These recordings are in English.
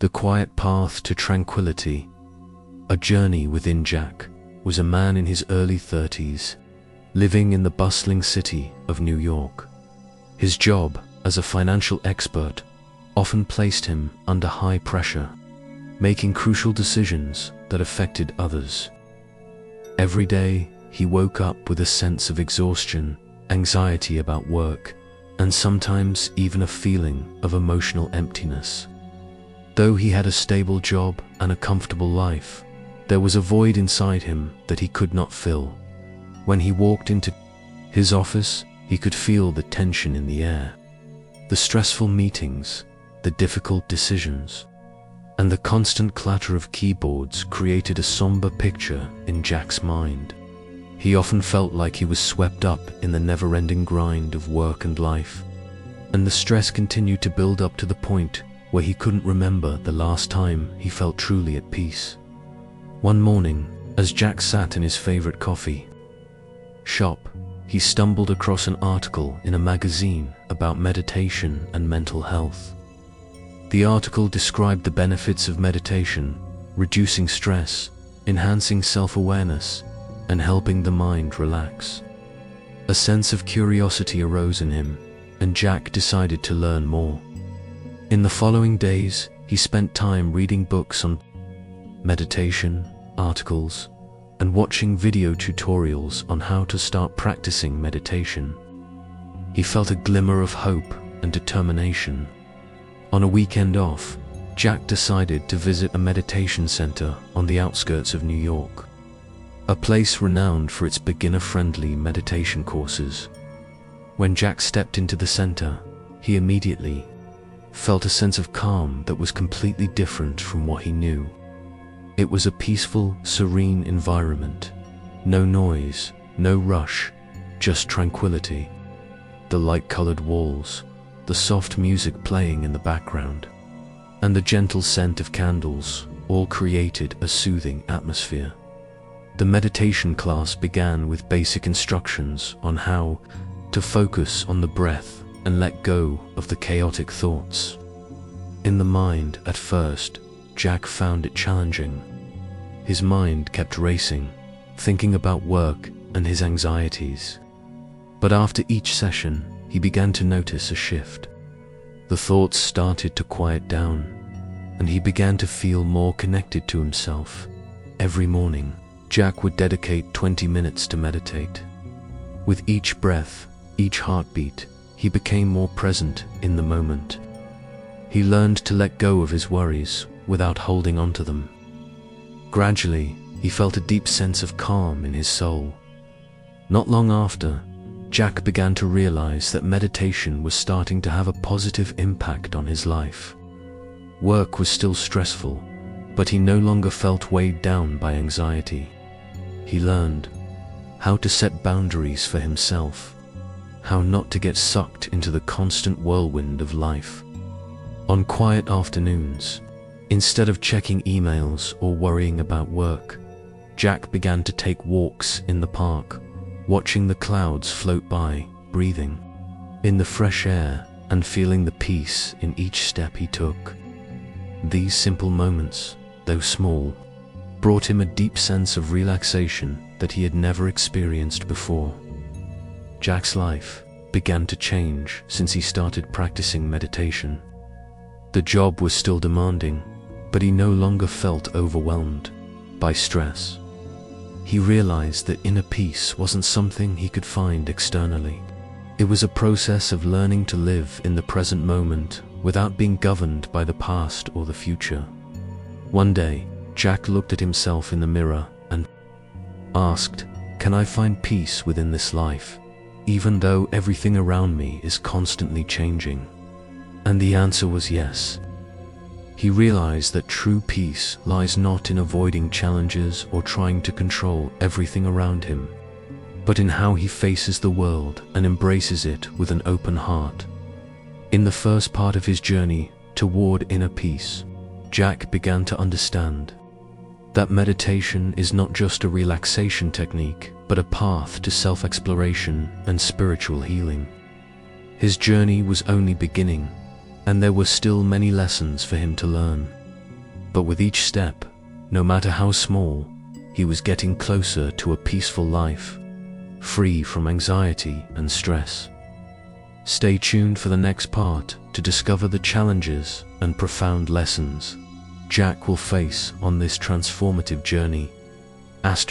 The quiet path to tranquility. A journey within Jack was a man in his early 30s, living in the bustling city of New York. His job as a financial expert often placed him under high pressure, making crucial decisions that affected others. Every day, he woke up with a sense of exhaustion, anxiety about work, and sometimes even a feeling of emotional emptiness. Though he had a stable job and a comfortable life, there was a void inside him that he could not fill. When he walked into his office, he could feel the tension in the air. The stressful meetings, the difficult decisions, and the constant clatter of keyboards created a somber picture in Jack's mind. He often felt like he was swept up in the never-ending grind of work and life, and the stress continued to build up to the point where he couldn't remember the last time he felt truly at peace. One morning, as Jack sat in his favorite coffee shop, he stumbled across an article in a magazine about meditation and mental health. The article described the benefits of meditation, reducing stress, enhancing self-awareness, and helping the mind relax. A sense of curiosity arose in him, and Jack decided to learn more. In the following days, he spent time reading books on meditation, articles, and watching video tutorials on how to start practicing meditation. He felt a glimmer of hope and determination. On a weekend off, Jack decided to visit a meditation center on the outskirts of New York, a place renowned for its beginner-friendly meditation courses. When Jack stepped into the center, he immediately felt a sense of calm that was completely different from what he knew. It was a peaceful, serene environment. No noise, no rush, just tranquility. The light-colored walls, the soft music playing in the background, and the gentle scent of candles all created a soothing atmosphere. The meditation class began with basic instructions on how to focus on the breath and let go of the chaotic thoughts. In the mind, at first, Jack found it challenging. His mind kept racing, thinking about work and his anxieties. But after each session, he began to notice a shift. The thoughts started to quiet down, and he began to feel more connected to himself. Every morning, Jack would dedicate 20 minutes to meditate. With each breath, each heartbeat, he became more present in the moment. He learned to let go of his worries without holding on to them. Gradually, he felt a deep sense of calm in his soul. Not long after, Jack began to realize that meditation was starting to have a positive impact on his life. Work was still stressful, but he no longer felt weighed down by anxiety. He learned how to set boundaries for himself, how not to get sucked into the constant whirlwind of life. On quiet afternoons, instead of checking emails or worrying about work, Jack began to take walks in the park, watching the clouds float by, breathing in the fresh air and feeling the peace in each step he took. These simple moments, though small, brought him a deep sense of relaxation that he had never experienced before. Jack's life began to change since he started practicing meditation. The job was still demanding, but he no longer felt overwhelmed by stress. He realized that inner peace wasn't something he could find externally. It was a process of learning to live in the present moment without being governed by the past or the future. One day, Jack looked at himself in the mirror and asked, "Can I find peace within this life, even though everything around me is constantly changing?" And the answer was yes. He realized that true peace lies not in avoiding challenges or trying to control everything around him, but in how he faces the world and embraces it with an open heart. In the first part of his journey toward inner peace, Jack began to understand that meditation is not just a relaxation technique, but a path to self-exploration and spiritual healing. His journey was only beginning, and there were still many lessons for him to learn. But with each step, no matter how small, he was getting closer to a peaceful life, free from anxiety and stress. Stay tuned for the next part to discover the challenges and profound lessons Jack will face on this transformative journey. As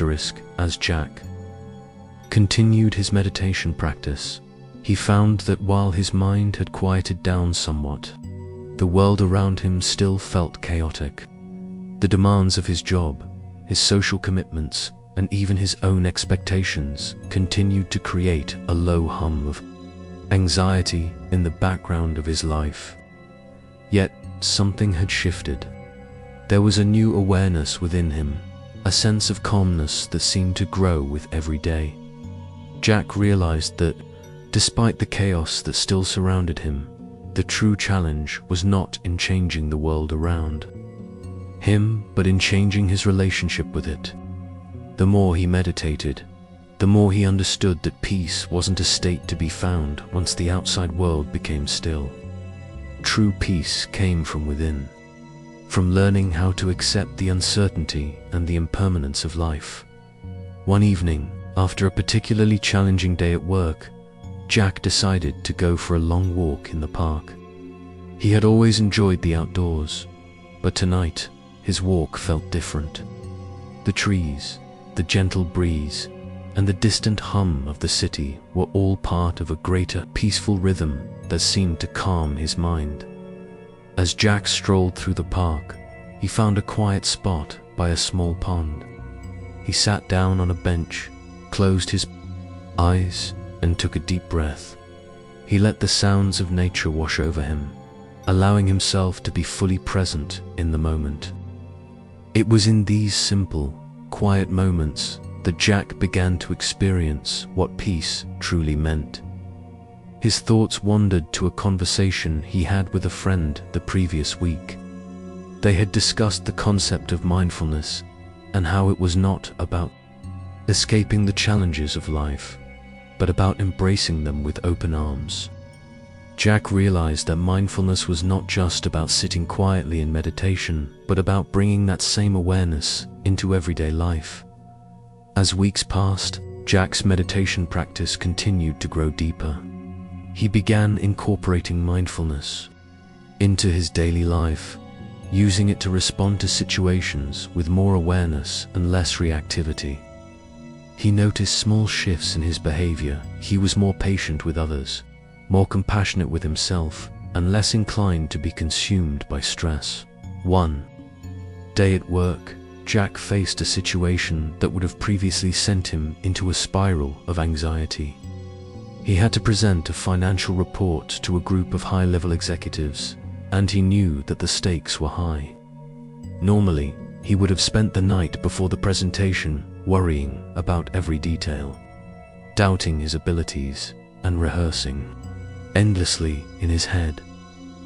Jack continued his meditation practice, he found that while his mind had quieted down somewhat, the world around him still felt chaotic. The demands of his job, his social commitments, and even his own expectations continued to create a low hum of anxiety in the background of his life. Yet something had shifted. There was a new awareness within him, a sense of calmness that seemed to grow with every day. Jack realized that, despite the chaos that still surrounded him, the true challenge was not in changing the world around him, but in changing his relationship with it. The more he meditated, the more he understood that peace wasn't a state to be found once the outside world became still. True peace came from within, from learning how to accept the uncertainty and the impermanence of life. One evening, after a particularly challenging day at work, Jack decided to go for a long walk in the park. He had always enjoyed the outdoors, but tonight, his walk felt different. The trees, the gentle breeze, and the distant hum of the city were all part of a greater, peaceful rhythm that seemed to calm his mind. As Jack strolled through the park, he found a quiet spot by a small pond. He sat down on a bench, closed his eyes, and took a deep breath. He let the sounds of nature wash over him, allowing himself to be fully present in the moment. It was in these simple, quiet moments that Jack began to experience what peace truly meant. His thoughts wandered to a conversation he had with a friend the previous week. They had discussed the concept of mindfulness and how it was not about escaping the challenges of life, but about embracing them with open arms. Jack realized that mindfulness was not just about sitting quietly in meditation, but about bringing that same awareness into everyday life. As weeks passed, Jack's meditation practice continued to grow deeper. He began incorporating mindfulness into his daily life, using it to respond to situations with more awareness and less reactivity. He noticed small shifts in his behavior. He was more patient with others, more compassionate with himself, and less inclined to be consumed by stress. One day at work, Jack faced a situation that would have previously sent him into a spiral of anxiety. He had to present a financial report to a group of high-level executives, and he knew that the stakes were high. Normally, he would have spent the night before the presentation worrying about every detail, doubting his abilities, and rehearsing endlessly in his head.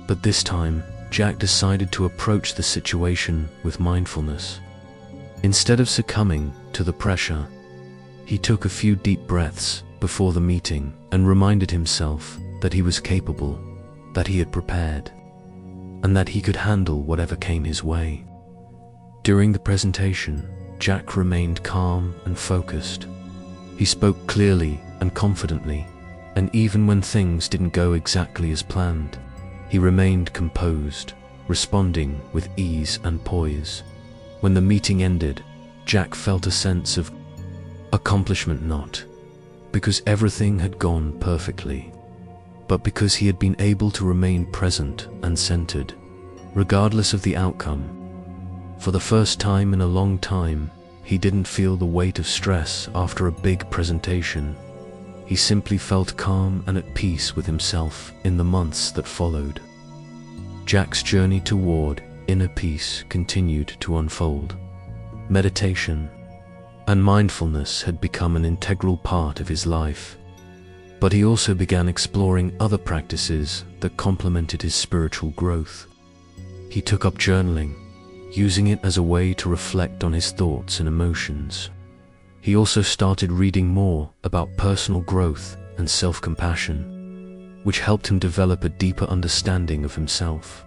But this time, Jack decided to approach the situation with mindfulness. Instead of succumbing to the pressure, he took a few deep breaths before the meeting and reminded himself that he was capable, that he had prepared, and that he could handle whatever came his way. During the presentation, Jack remained calm and focused. He spoke clearly and confidently, and even when things didn't go exactly as planned, he remained composed, responding with ease and poise. When the meeting ended, Jack felt a sense of accomplishment, not because everything had gone perfectly, but because he had been able to remain present and centered, regardless of the outcome. For the first time in a long time, he didn't feel the weight of stress after a big presentation. He simply felt calm and at peace with himself in the months that followed. Jack's journey toward inner peace continued to unfold. Meditation and mindfulness had become an integral part of his life, but he also began exploring other practices that complemented his spiritual growth. He took up journaling, using it as a way to reflect on his thoughts and emotions. He also started reading more about personal growth and self-compassion, which helped him develop a deeper understanding of himself.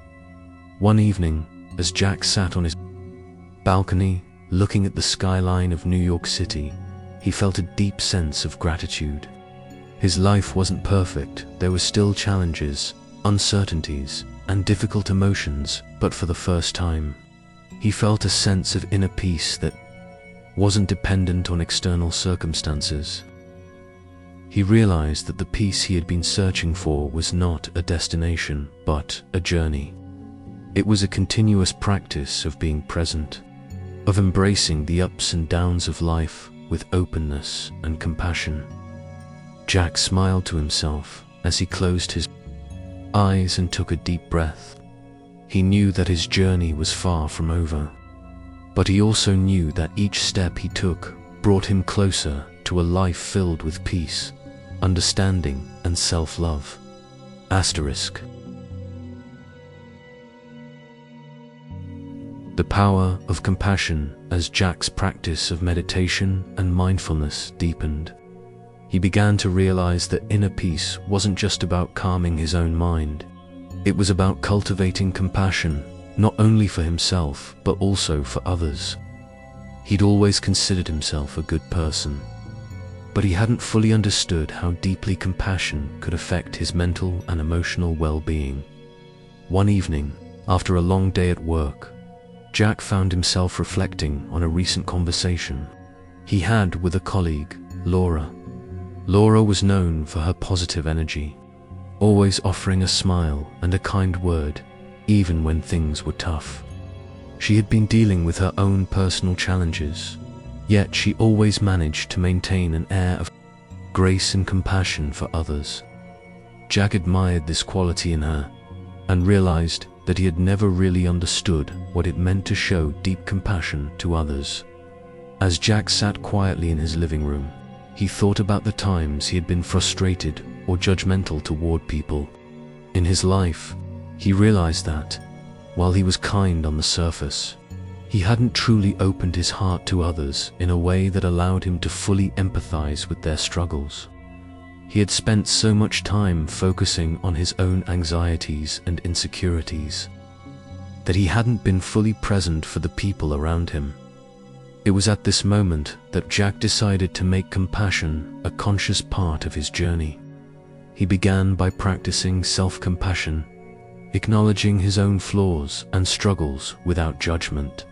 One evening, as Jack sat on his balcony, looking at the skyline of New York City, he felt a deep sense of gratitude. His life wasn't perfect, there were still challenges, uncertainties, and difficult emotions, but for the first time, he felt a sense of inner peace that wasn't dependent on external circumstances. He realized that the peace he had been searching for was not a destination, but a journey. It was a continuous practice of being present, of embracing the ups and downs of life with openness and compassion. Jack smiled to himself as he closed his eyes and took a deep breath. He knew that his journey was far from over, but he also knew that each step he took brought him closer to a life filled with peace, understanding, and self-love. Asterisk. The power of compassion. As Jack's practice of meditation and mindfulness deepened, he began to realize that inner peace wasn't just about calming his own mind. It was about cultivating compassion, not only for himself, but also for others. He'd always considered himself a good person, but he hadn't fully understood how deeply compassion could affect his mental and emotional well-being. One evening, after a long day at work, Jack found himself reflecting on a recent conversation he had with a colleague, Laura. Laura was known for her positive energy, always offering a smile and a kind word, even when things were tough. She had been dealing with her own personal challenges, yet she always managed to maintain an air of grace and compassion for others. Jack admired this quality in her and realized that he had never really understood what it meant to show deep compassion to others. As Jack sat quietly in his living room, he thought about the times he had been frustrated or judgmental toward people. In his life, he realized that, while he was kind on the surface, he hadn't truly opened his heart to others in a way that allowed him to fully empathize with their struggles. He had spent so much time focusing on his own anxieties and insecurities that he hadn't been fully present for the people around him. It was at this moment that Jack decided to make compassion a conscious part of his journey. He began by practicing self-compassion, acknowledging his own flaws and struggles without judgment.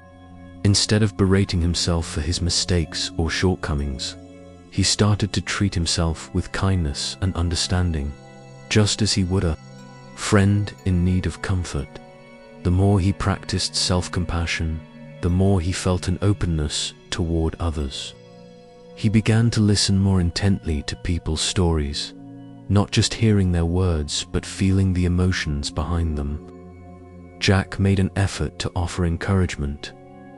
Instead of berating himself for his mistakes or shortcomings, he started to treat himself with kindness and understanding, just as he would a friend in need of comfort. The more he practiced self-compassion, the more he felt an openness toward others. He began to listen more intently to people's stories, not just hearing their words, but feeling the emotions behind them. Jack made an effort to offer encouragement,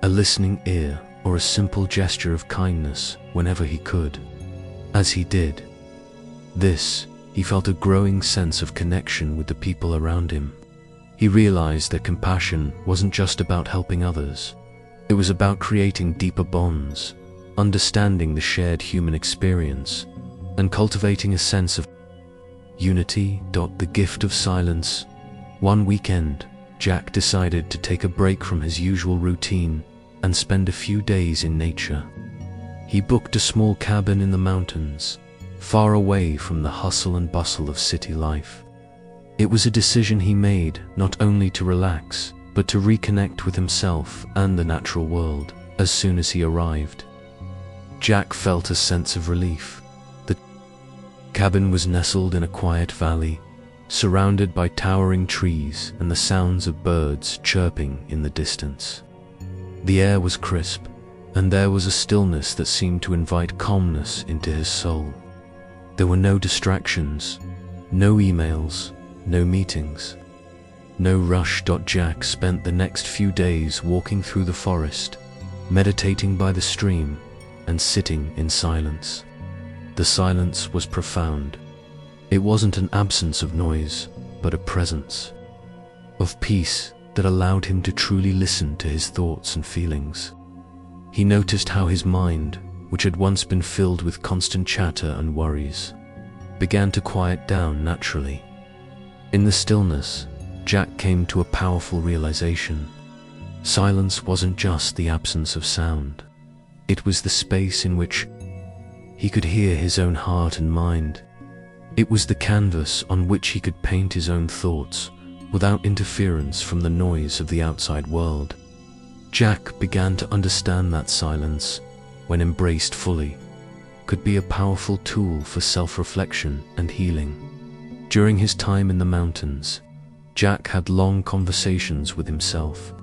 a listening ear, or a simple gesture of kindness whenever he could. As he did this, he felt a growing sense of connection with the people around him. He realized that compassion wasn't just about helping others. It was about creating deeper bonds, understanding the shared human experience, and cultivating a sense of unity. The gift of silence. One weekend, Jack decided to take a break from his usual routine and spend a few days in nature. He booked a small cabin in the mountains, far away from the hustle and bustle of city life. It was a decision he made not only to relax, but to reconnect with himself and the natural world. As soon as he arrived, Jack felt a sense of relief. The cabin was nestled in a quiet valley, surrounded by towering trees and the sounds of birds chirping in the distance. The air was crisp, and there was a stillness that seemed to invite calmness into his soul. There were no distractions, no emails, no meetings, no rush. Jack spent the next few days walking through the forest, meditating by the stream, and sitting in silence. The silence was profound. It wasn't an absence of noise, but a presence of peace that allowed him to truly listen to his thoughts and feelings. He noticed how his mind, which had once been filled with constant chatter and worries, began to quiet down naturally. In the stillness, Jack came to a powerful realization. Silence wasn't just the absence of sound. It was the space in which he could hear his own heart and mind. It was the canvas on which he could paint his own thoughts without interference from the noise of the outside world. Jack began to understand that silence, when embraced fully, could be a powerful tool for self-reflection and healing. During his time in the mountains, Jack had long conversations with himself.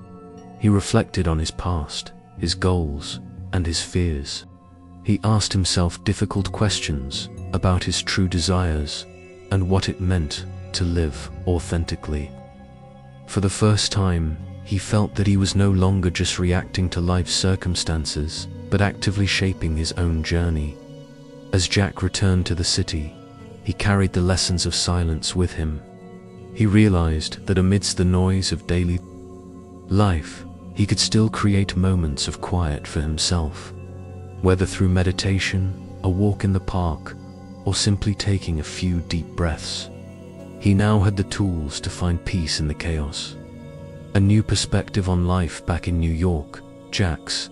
He reflected on his past, his goals, and his fears. He asked himself difficult questions about his true desires and what it meant to live authentically. For the first time, he felt that he was no longer just reacting to life's circumstances, but actively shaping his own journey. As Jack returned to the city, he carried the lessons of silence with him. He realized that amidst the noise of daily life, he could still create moments of quiet for himself. Whether through meditation, a walk in the park, or simply taking a few deep breaths, he now had the tools to find peace in the chaos. A new perspective on life back in New York, Jack's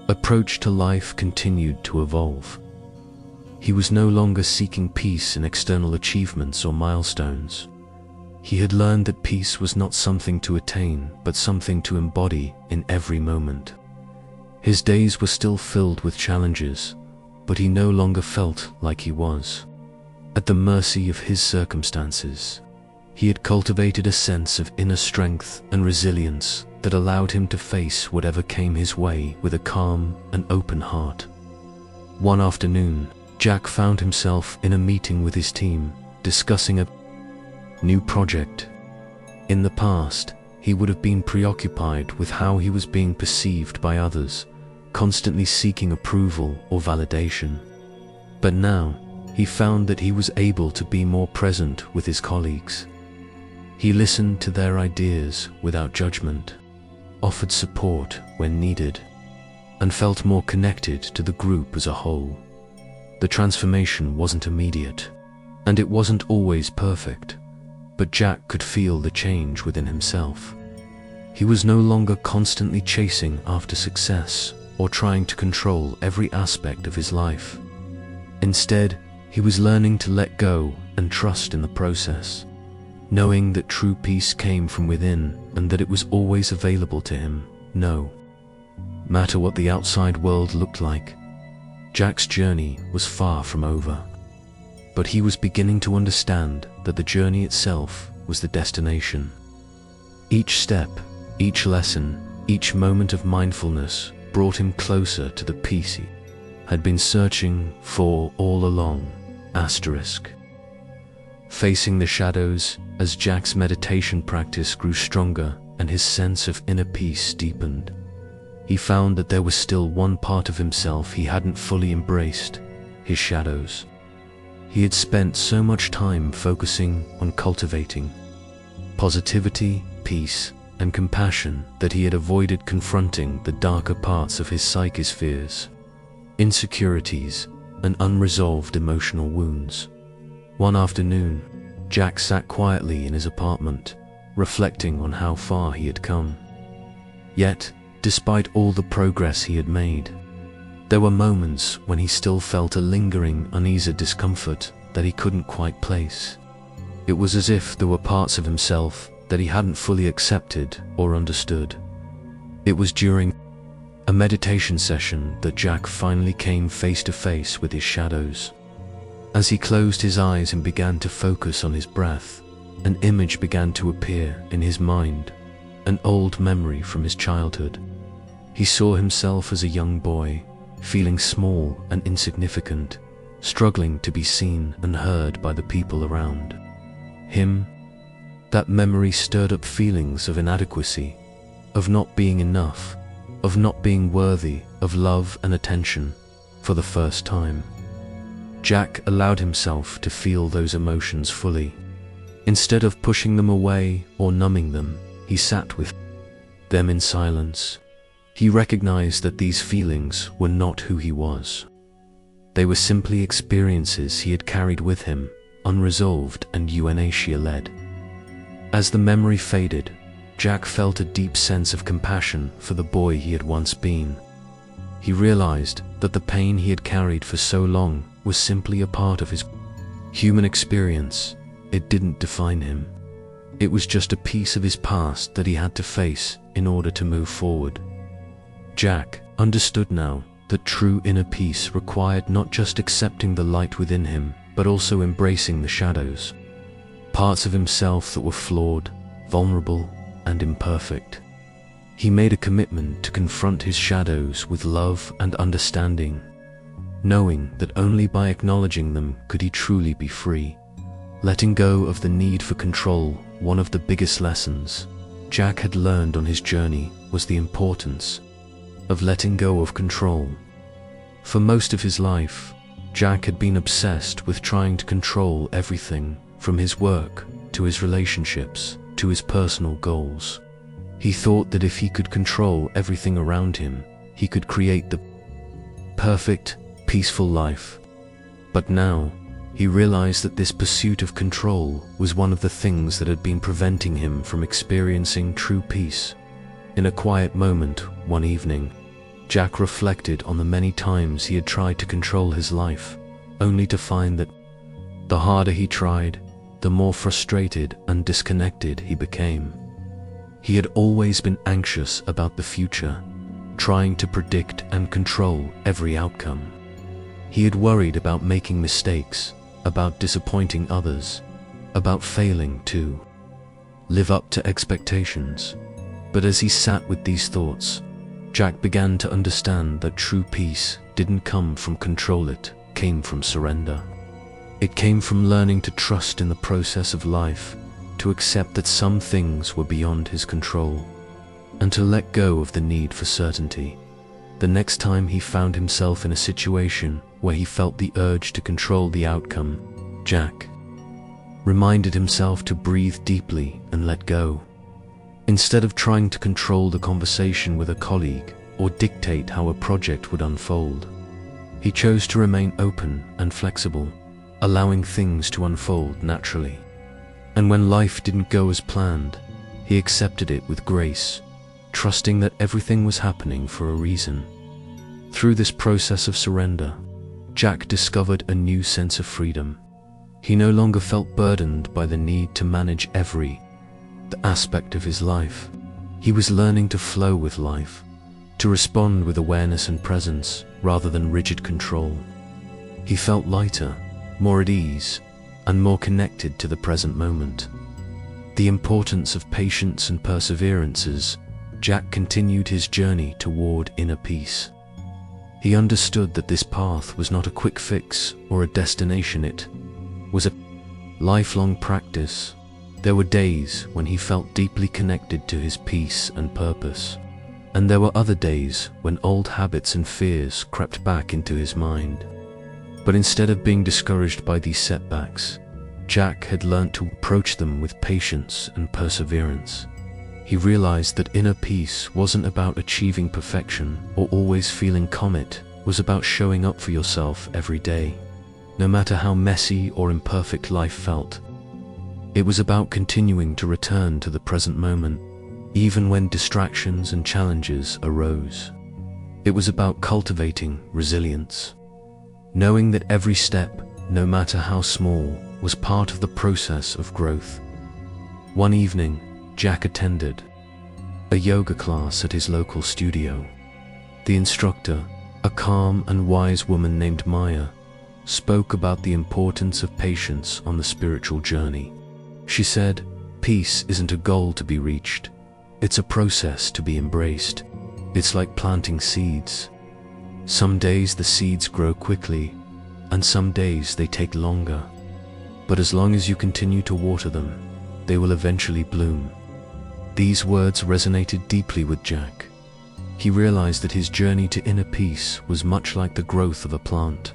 approach to life continued to evolve. He was no longer seeking peace in external achievements or milestones. He had learned that peace was not something to attain, but something to embody in every moment. His days were still filled with challenges, but he no longer felt like he was at the mercy of his circumstances. He had cultivated a sense of inner strength and resilience that allowed him to face whatever came his way with a calm and open heart. One afternoon, Jack found himself in a meeting with his team, discussing a new project. In the past, he would have been preoccupied with how he was being perceived by others, constantly seeking approval or validation. But now, he found that he was able to be more present with his colleagues. He listened to their ideas without judgment, offered support when needed, and felt more connected to the group as a whole. The transformation wasn't immediate, and it wasn't always perfect, but Jack could feel the change within himself. He was no longer constantly chasing after success or trying to control every aspect of his life. Instead, he was learning to let go and trust in the process, knowing that true peace came from within and that it was always available to him, no matter what the outside world looked like. Jack's journey was far from over, but he was beginning to understand that the journey itself was the destination. Each step, each lesson, each moment of mindfulness brought him closer to the peace he had been searching for all along. Facing the shadows, as Jack's meditation practice grew stronger and his sense of inner peace deepened, he found that there was still one part of himself he hadn't fully embraced: his shadows. He had spent so much time focusing on cultivating positivity, peace, and compassion that he had avoided confronting the darker parts of his psyche's fears, insecurities, and unresolved emotional wounds. One afternoon, Jack sat quietly in his apartment, reflecting on how far he had come. Yet, despite all the progress he had made, there were moments when he still felt a lingering uneasy discomfort that he couldn't quite place. It was as if there were parts of himself that he hadn't fully accepted or understood. It was during a meditation session that Jack finally came face to face with his shadows. As he closed his eyes and began to focus on his breath, an image began to appear in his mind, an old memory from his childhood. He saw himself as a young boy, feeling small and insignificant, struggling to be seen and heard by the people around him. That memory stirred up feelings of inadequacy, of not being enough, of not being worthy of love and attention. For the first time, Jack allowed himself to feel those emotions fully. Instead of pushing them away or numbing them, he sat with them in silence. He recognized that these feelings were not who he was. They were simply experiences he had carried with him, unresolved and euthanasia-led. As the memory faded, Jack felt a deep sense of compassion for the boy he had once been. He realized that the pain he had carried for so long was simply a part of his human experience. It didn't define him. It was just a piece of his past that he had to face in order to move forward. Jack understood now that true inner peace required not just accepting the light within him, but also embracing the shadows, parts of himself that were flawed, vulnerable, and imperfect. He made a commitment to confront his shadows with love and understanding, knowing that only by acknowledging them could he truly be free. Letting go of the need for control, one of the biggest lessons Jack had learned on his journey, was the importance of letting go of control. For most of his life, Jack had been obsessed with trying to control everything, from his work to his relationships to his personal goals. He thought that if he could control everything around him, he could create the perfect, peaceful life. But now, he realized that this pursuit of control was one of the things that had been preventing him from experiencing true peace. In a quiet moment one evening, Jack reflected on the many times he had tried to control his life, only to find that the harder he tried, the more frustrated and disconnected he became. He had always been anxious about the future, trying to predict and control every outcome. He had worried about making mistakes, about disappointing others, about failing to live up to expectations. But as he sat with these thoughts, Jack began to understand that true peace didn't come from control, it came from surrender. It came from learning to trust in the process of life, to accept that some things were beyond his control, and to let go of the need for certainty. The next time he found himself in a situation where he felt the urge to control the outcome, Jack reminded himself to breathe deeply and let go. Instead of trying to control the conversation with a colleague or dictate how a project would unfold, he chose to remain open and flexible, allowing things to unfold naturally. And when life didn't go as planned, he accepted it with grace, trusting that everything was happening for a reason. Through this process of surrender, Jack discovered a new sense of freedom. He no longer felt burdened by the need to manage every aspect of his life. He was learning to flow with life, to respond with awareness and presence rather than rigid control. He felt lighter, more at ease, and more connected to the present moment. The importance of patience and perseverance as Jack continued his journey toward inner peace. He understood that this path was not a quick fix or a destination, it was a lifelong practice. There were days when he felt deeply connected to his peace and purpose, and there were other days when old habits and fears crept back into his mind. But instead of being discouraged by these setbacks, Jack had learned to approach them with patience and perseverance. He realized that inner peace wasn't about achieving perfection or always feeling calm. It was about showing up for yourself every day, no matter how messy or imperfect life felt. It was about continuing to return to the present moment, even when distractions and challenges arose. It was about cultivating resilience, knowing that every step, no matter how small, was part of the process of growth. One evening, Jack attended a yoga class at his local studio. The instructor, a calm and wise woman named Maya, spoke about the importance of patience on the spiritual journey. She said, "Peace isn't a goal to be reached. It's a process to be embraced. It's like planting seeds. Some days the seeds grow quickly, and some days they take longer. But as long as you continue to water them, they will eventually bloom." These words resonated deeply with Jack. He realized that his journey to inner peace was much like the growth of a plant.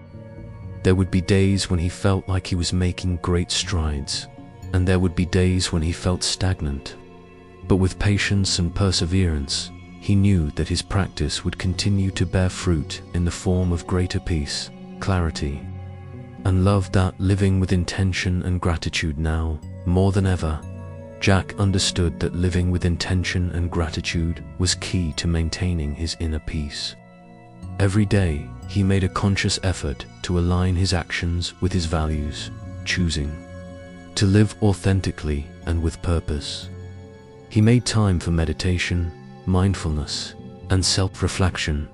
There would be days when he felt like he was making great strides, and there would be days when he felt stagnant. But with patience and perseverance, he knew that his practice would continue to bear fruit in the form of greater peace, clarity, and love. That living with intention and gratitude now, more than ever, Jack understood that living with intention and gratitude was key to maintaining his inner peace. Every day, he made a conscious effort to align his actions with his values, choosing to live authentically and with purpose. He made time for meditation, mindfulness, and self-reflection,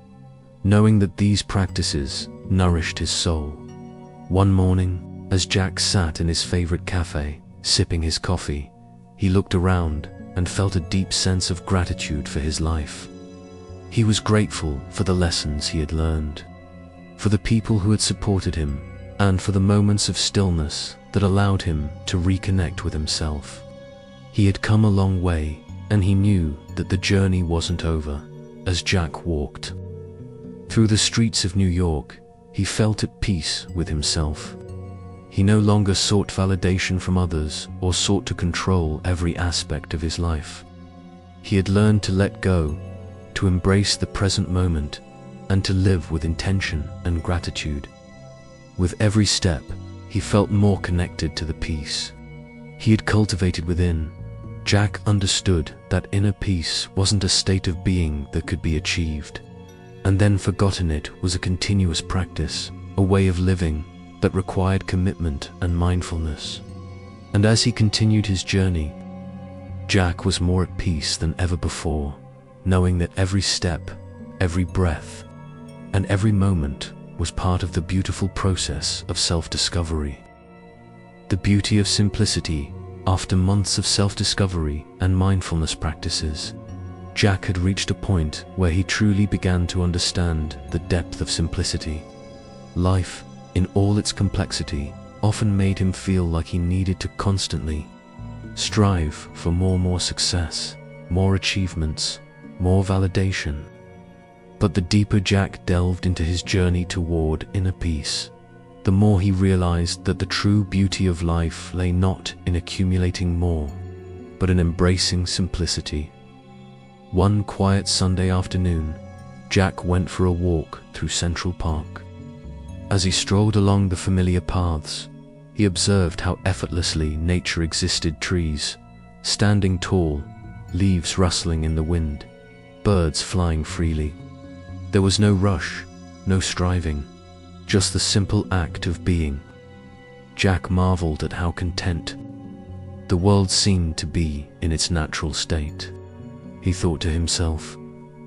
knowing that these practices nourished his soul. One morning, as Jack sat in his favorite cafe, sipping his coffee, he looked around and felt a deep sense of gratitude for his life. He was grateful for the lessons he had learned, for the people who had supported him, and for the moments of stillness that allowed him to reconnect with himself. He had come a long way, and he knew that the journey wasn't over. As Jack walked through the streets of New York, he felt at peace with himself. He no longer sought validation from others or sought to control every aspect of his life. He had learned to let go, to embrace the present moment, and to live with intention and gratitude. With every step, he felt more connected to the peace he had cultivated within. Jack understood that inner peace wasn't a state of being that could be achieved and then forgotten. It was a continuous practice, a way of living that required commitment and mindfulness. And as he continued his journey, Jack was more at peace than ever before, knowing that every step, every breath, and every moment was part of the beautiful process of self-discovery. The beauty of simplicity. After months of self-discovery and mindfulness practices, Jack had reached a point where he truly began to understand the depth of simplicity. Life, in all its complexity, often made him feel like he needed to constantly strive for more success, more achievements, more validation. But the deeper Jack delved into his journey toward inner peace, the more he realized that the true beauty of life lay not in accumulating more, but in embracing simplicity. One quiet Sunday afternoon, Jack went for a walk through Central Park. As he strolled along the familiar paths, he observed how effortlessly nature existed: trees standing tall, leaves rustling in the wind, birds flying freely. There was no rush, no striving, just the simple act of being. Jack marveled at how content the world seemed to be in its natural state. He thought to himself,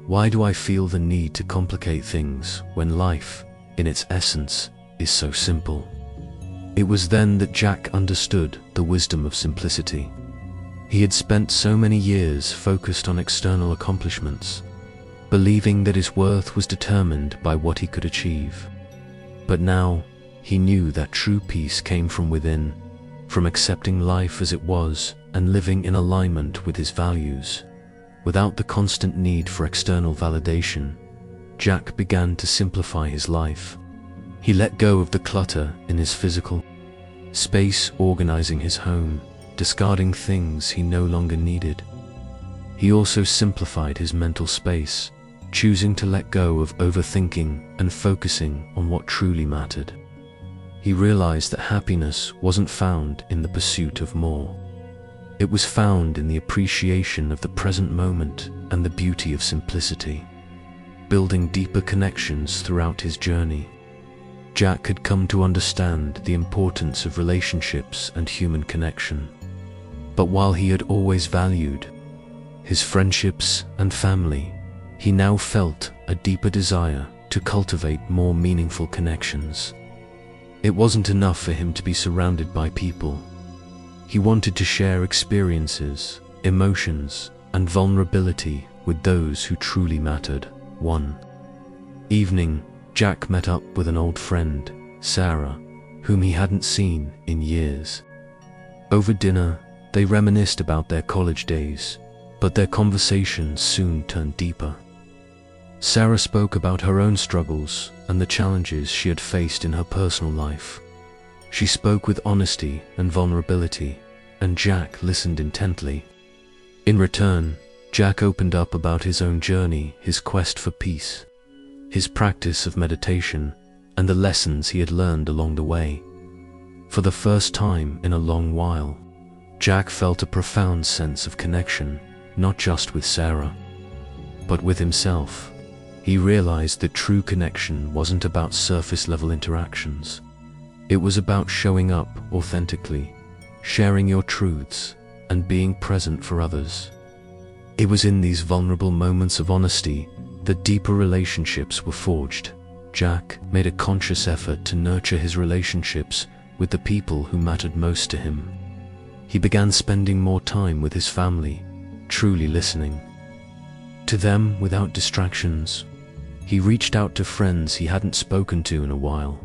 why do I feel the need to complicate things when life, in its essence, is so simple? It was then that Jack understood the wisdom of simplicity. He had spent so many years focused on external accomplishments, believing that his worth was determined by what he could achieve. But now, he knew that true peace came from within, from accepting life as it was and living in alignment with his values. Without the constant need for external validation, Jack began to simplify his life. He let go of the clutter in his physical space, organizing his home, discarding things he no longer needed. He also simplified his mental space, choosing to let go of overthinking and focusing on what truly mattered. He realized that happiness wasn't found in the pursuit of more. It was found in the appreciation of the present moment and the beauty of simplicity. Building deeper connections throughout his journey, Jack had come to understand the importance of relationships and human connection. But while he had always valued his friendships and family, he now felt a deeper desire to cultivate more meaningful connections. It wasn't enough for him to be surrounded by people. He wanted to share experiences, emotions, and vulnerability with those who truly mattered. One evening, Jack met up with an old friend, Sarah, whom he hadn't seen in years. Over dinner, they reminisced about their college days, but their conversation soon turned deeper. Sarah spoke about her own struggles and the challenges she had faced in her personal life. She spoke with honesty and vulnerability, and Jack listened intently. In return, Jack opened up about his own journey, his quest for peace, his practice of meditation, and the lessons he had learned along the way. For the first time in a long while, Jack felt a profound sense of connection, not just with Sarah, but with himself. He realized that true connection wasn't about surface-level interactions. It was about showing up authentically, sharing your truths, and being present for others. It was in these vulnerable moments of honesty that deeper relationships were forged. Jack made a conscious effort to nurture his relationships with the people who mattered most to him. He began spending more time with his family, truly listening to them without distractions. He reached out to friends he hadn't spoken to in a while,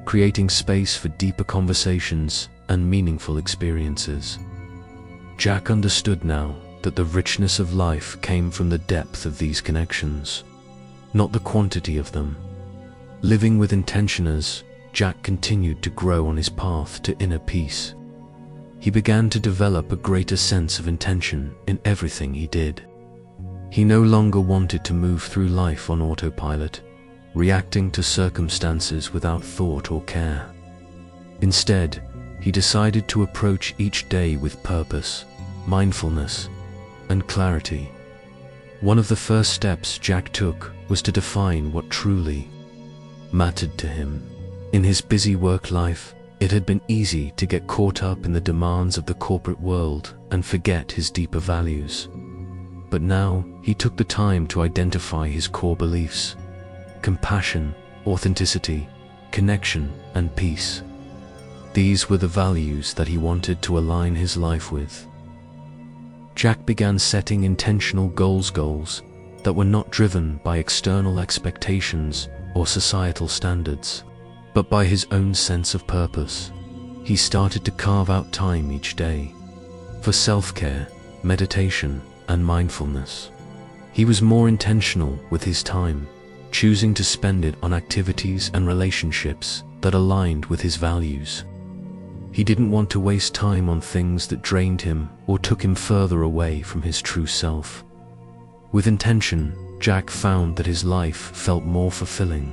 creating space for deeper conversations and meaningful experiences. Jack understood now that the richness of life came from the depth of these connections, not the quantity of them. Living with intention as Jack continued to grow on his path to inner peace, he began to develop a greater sense of intention in everything he did. He no longer wanted to move through life on autopilot, reacting to circumstances without thought or care. Instead, he decided to approach each day with purpose, mindfulness, and clarity. One of the first steps Jack took was to define what truly mattered to him. In his busy work life, it had been easy to get caught up in the demands of the corporate world and forget his deeper values. But now, he took the time to identify his core beliefs: compassion, authenticity, connection, and peace. These were the values that he wanted to align his life with. Jack began setting intentional goals that were not driven by external expectations or societal standards, but by his own sense of purpose. He started to carve out time each day for self-care, meditation, and mindfulness. He was more intentional with his time, choosing to spend it on activities and relationships that aligned with his values. He didn't want to waste time on things that drained him or took him further away from his true self. With intention, Jack found that his life felt more fulfilling.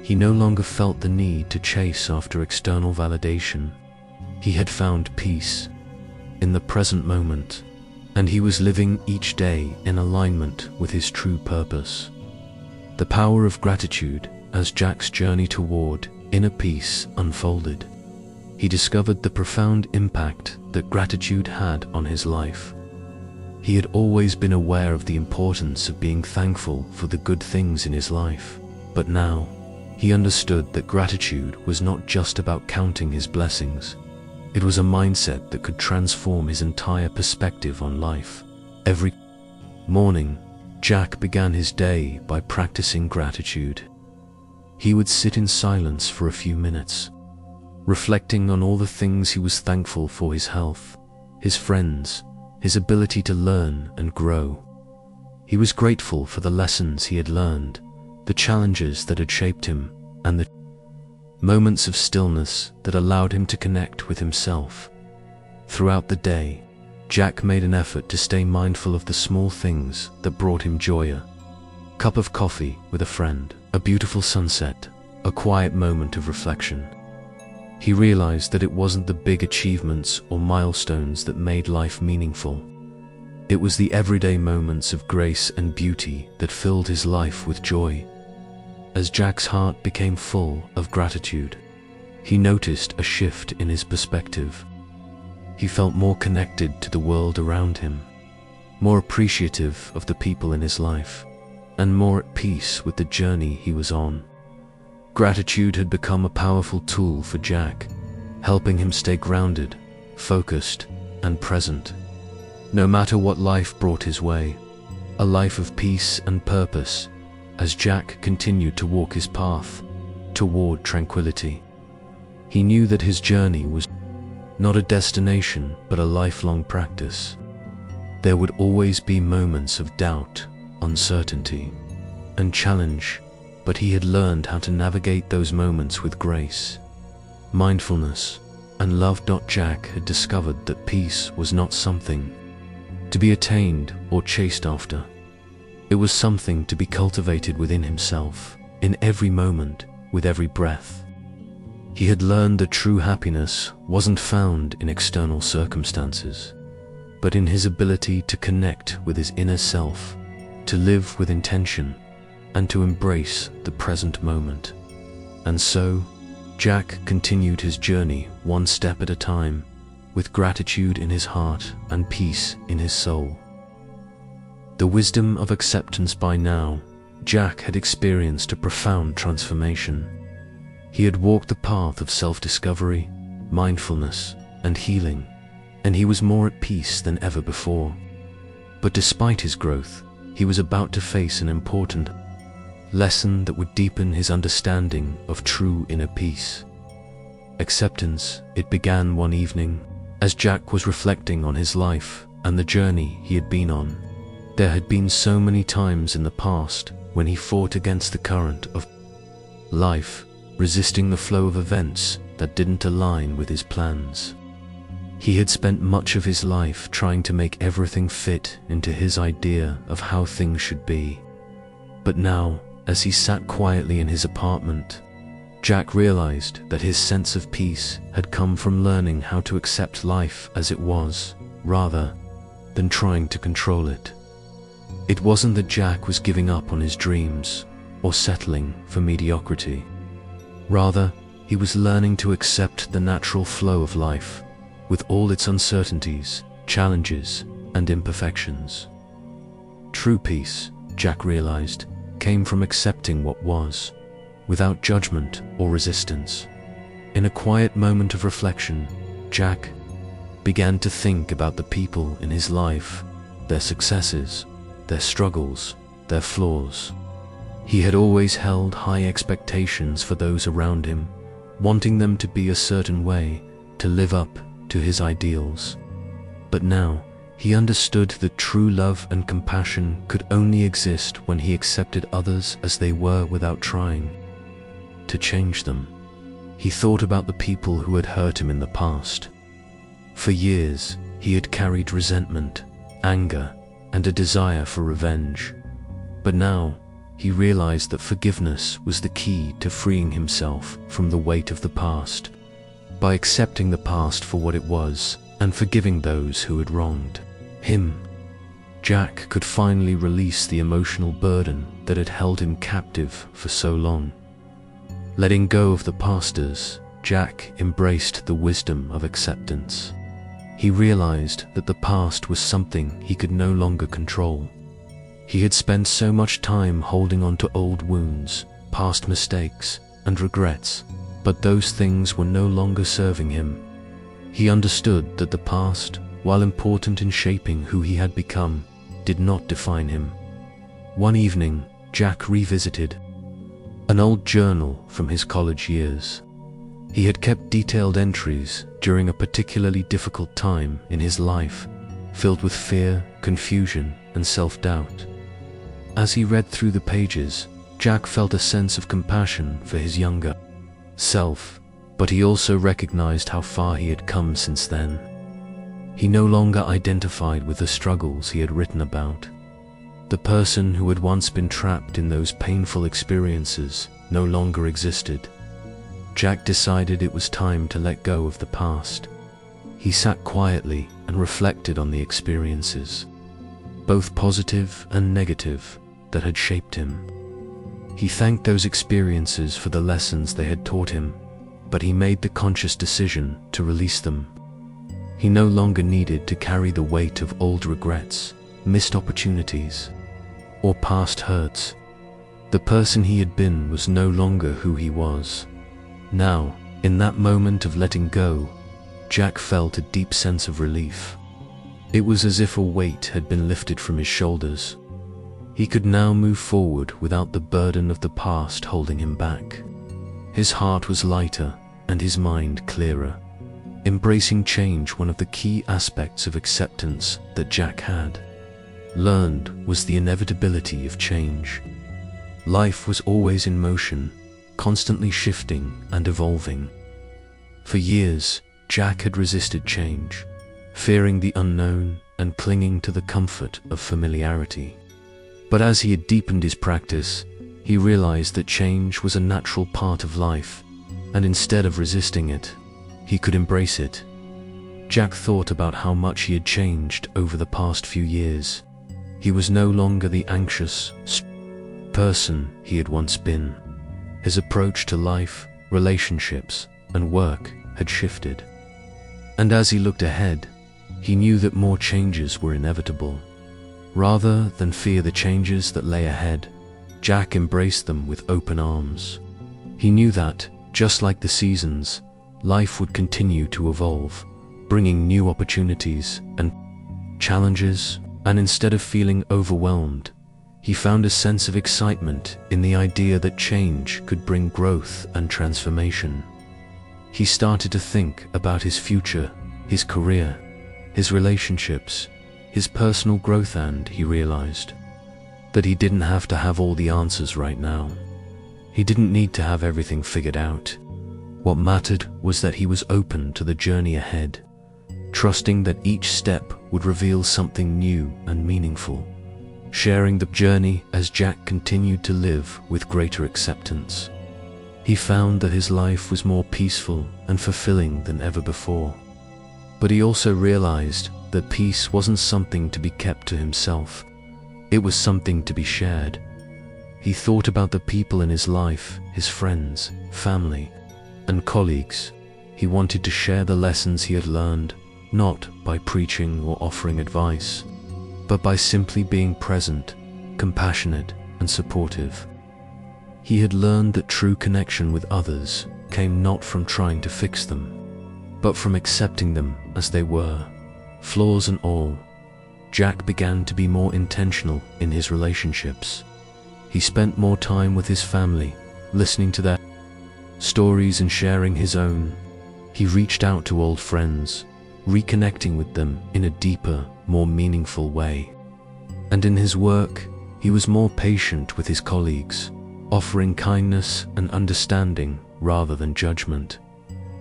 He no longer felt the need to chase after external validation. He had found peace in the present moment, and he was living each day in alignment with his true purpose. The power of gratitude as Jack's journey toward inner peace unfolded. He discovered the profound impact that gratitude had on his life. He had always been aware of the importance of being thankful for the good things in his life, but now he understood that gratitude was not just about counting his blessings. It was a mindset that could transform his entire perspective on life. Every morning, Jack began his day by practicing gratitude. He would sit in silence for a few minutes, reflecting on all the things he was thankful for: his health, his friends, his ability to learn and grow. He was grateful for the lessons he had learned, the challenges that had shaped him, and the moments of stillness that allowed him to connect with himself. Throughout the day, Jack made an effort to stay mindful of the small things that brought him joy: a cup of coffee with a friend, a beautiful sunset, a quiet moment of reflection. He realized that it wasn't the big achievements or milestones that made life meaningful. It was the everyday moments of grace and beauty that filled his life with joy. As Jack's heart became full of gratitude, he noticed a shift in his perspective. He felt more connected to the world around him, more appreciative of the people in his life, and more at peace with the journey he was on. Gratitude had become a powerful tool for Jack, helping him stay grounded, focused, and present. No matter what life brought his way, a life of peace and purpose, as Jack continued to walk his path toward tranquility. He knew that his journey was not a destination, but a lifelong practice. There would always be moments of doubt, uncertainty, and challenge, but he had learned how to navigate those moments with grace, mindfulness, and love. Jack had discovered that peace was not something to be attained or chased after. It was something to be cultivated within himself, in every moment, with every breath. He had learned that true happiness wasn't found in external circumstances, but in his ability to connect with his inner self, to live with intention, and to embrace the present moment. And so, Jack continued his journey one step at a time, with gratitude in his heart and peace in his soul. The wisdom of acceptance. By now, Jack had experienced a profound transformation. He had walked the path of self-discovery, mindfulness, and healing, and he was more at peace than ever before. But despite his growth, he was about to face an important lesson that would deepen his understanding of true inner peace. Acceptance. It began one evening, as Jack was reflecting on his life and the journey he had been on. There had been so many times in the past when he fought against the current of life, resisting the flow of events that didn't align with his plans. He had spent much of his life trying to make everything fit into his idea of how things should be. But now, as he sat quietly in his apartment, Jack realized that his sense of peace had come from learning how to accept life as it was, rather than trying to control it. It wasn't that Jack was giving up on his dreams or settling for mediocrity. Rather, he was learning to accept the natural flow of life, with all its uncertainties, challenges, and imperfections. True peace, Jack realized, came from accepting what was, without judgment or resistance. In a quiet moment of reflection, Jack began to think about the people in his life, their successes, their struggles, their flaws. He had always held high expectations for those around him, wanting them to be a certain way, to live up to his ideals. But now, he understood that true love and compassion could only exist when he accepted others as they were without trying to change them. He thought about the people who had hurt him in the past. For years, he had carried resentment, anger, and a desire for revenge. But now, he realized that forgiveness was the key to freeing himself from the weight of the past. By accepting the past for what it was and forgiving those who had wronged him, Jack could finally release the emotional burden that had held him captive for so long. Letting go of the past, Jack embraced the wisdom of acceptance. He realized that the past was something he could no longer control. He had spent so much time holding on to old wounds, past mistakes, and regrets, but those things were no longer serving him. He understood that the past, while important in shaping who he had become, did not define him. One evening, Jack revisited an old journal from his college years. He had kept detailed entries during a particularly difficult time in his life, filled with fear, confusion, and self-doubt. As he read through the pages, Jack felt a sense of compassion for his younger self, but he also recognized how far he had come since then. He no longer identified with the struggles he had written about. The person who had once been trapped in those painful experiences no longer existed. Jack decided it was time to let go of the past. He sat quietly and reflected on the experiences, both positive and negative, that had shaped him. He thanked those experiences for the lessons they had taught him, but he made the conscious decision to release them. He no longer needed to carry the weight of old regrets, missed opportunities, or past hurts. The person he had been was no longer who he was. Now, in that moment of letting go, Jack felt a deep sense of relief. It was as if a weight had been lifted from his shoulders. He could now move forward without the burden of the past holding him back. His heart was lighter and his mind clearer. Embracing change, one of the key aspects of acceptance that Jack had learned, was the inevitability of change. Life was always in motion, constantly shifting and evolving. For years, Jack had resisted change, fearing the unknown and clinging to the comfort of familiarity. But as he had deepened his practice, he realized that change was a natural part of life, and instead of resisting it, he could embrace it. Jack thought about how much he had changed over the past few years. He was no longer the anxious person he had once been. His approach to life, relationships, and work had shifted. And as he looked ahead, he knew that more changes were inevitable. Rather than fear the changes that lay ahead, Jack embraced them with open arms. He knew that, just like the seasons, life would continue to evolve, bringing new opportunities and challenges, and instead of feeling overwhelmed, he found a sense of excitement in the idea that change could bring growth and transformation. He started to think about his future, his career, his relationships, his personal growth, and he realized that he didn't have to have all the answers right now. He didn't need to have everything figured out. What mattered was that he was open to the journey ahead, trusting that each step would reveal something new and meaningful. Sharing the journey as Jack continued to live with greater acceptance, he found that his life was more peaceful and fulfilling than ever before. But he also realized that peace wasn't something to be kept to himself. It was something to be shared. He thought about the people in his life, his friends, family, and colleagues. He wanted to share the lessons he had learned, not by preaching or offering advice, but by simply being present, compassionate, and supportive. He had learned that true connection with others came not from trying to fix them, but from accepting them as they were, flaws and all. Jack began to be more intentional in his relationships. He spent more time with his family, listening to their stories and sharing his own. He reached out to old friends, reconnecting with them in a deeper, more meaningful way. And in his work, he was more patient with his colleagues, offering kindness and understanding rather than judgment.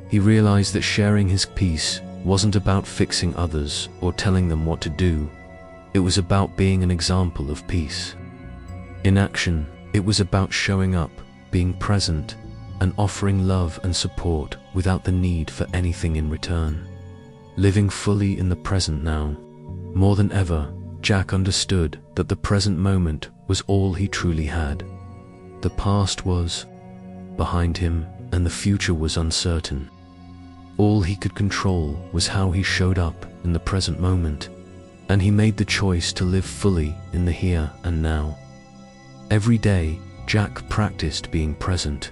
He realized that sharing his peace wasn't about fixing others or telling them what to do. It was about being an example of peace. In action, it was about showing up, being present, and offering love and support without the need for anything in return. Living fully in the present now. More than ever, Jack understood that the present moment was all he truly had. The past was behind him, and the future was uncertain. All he could control was how he showed up in the present moment, and he made the choice to live fully in the here and now. Every day, Jack practiced being present.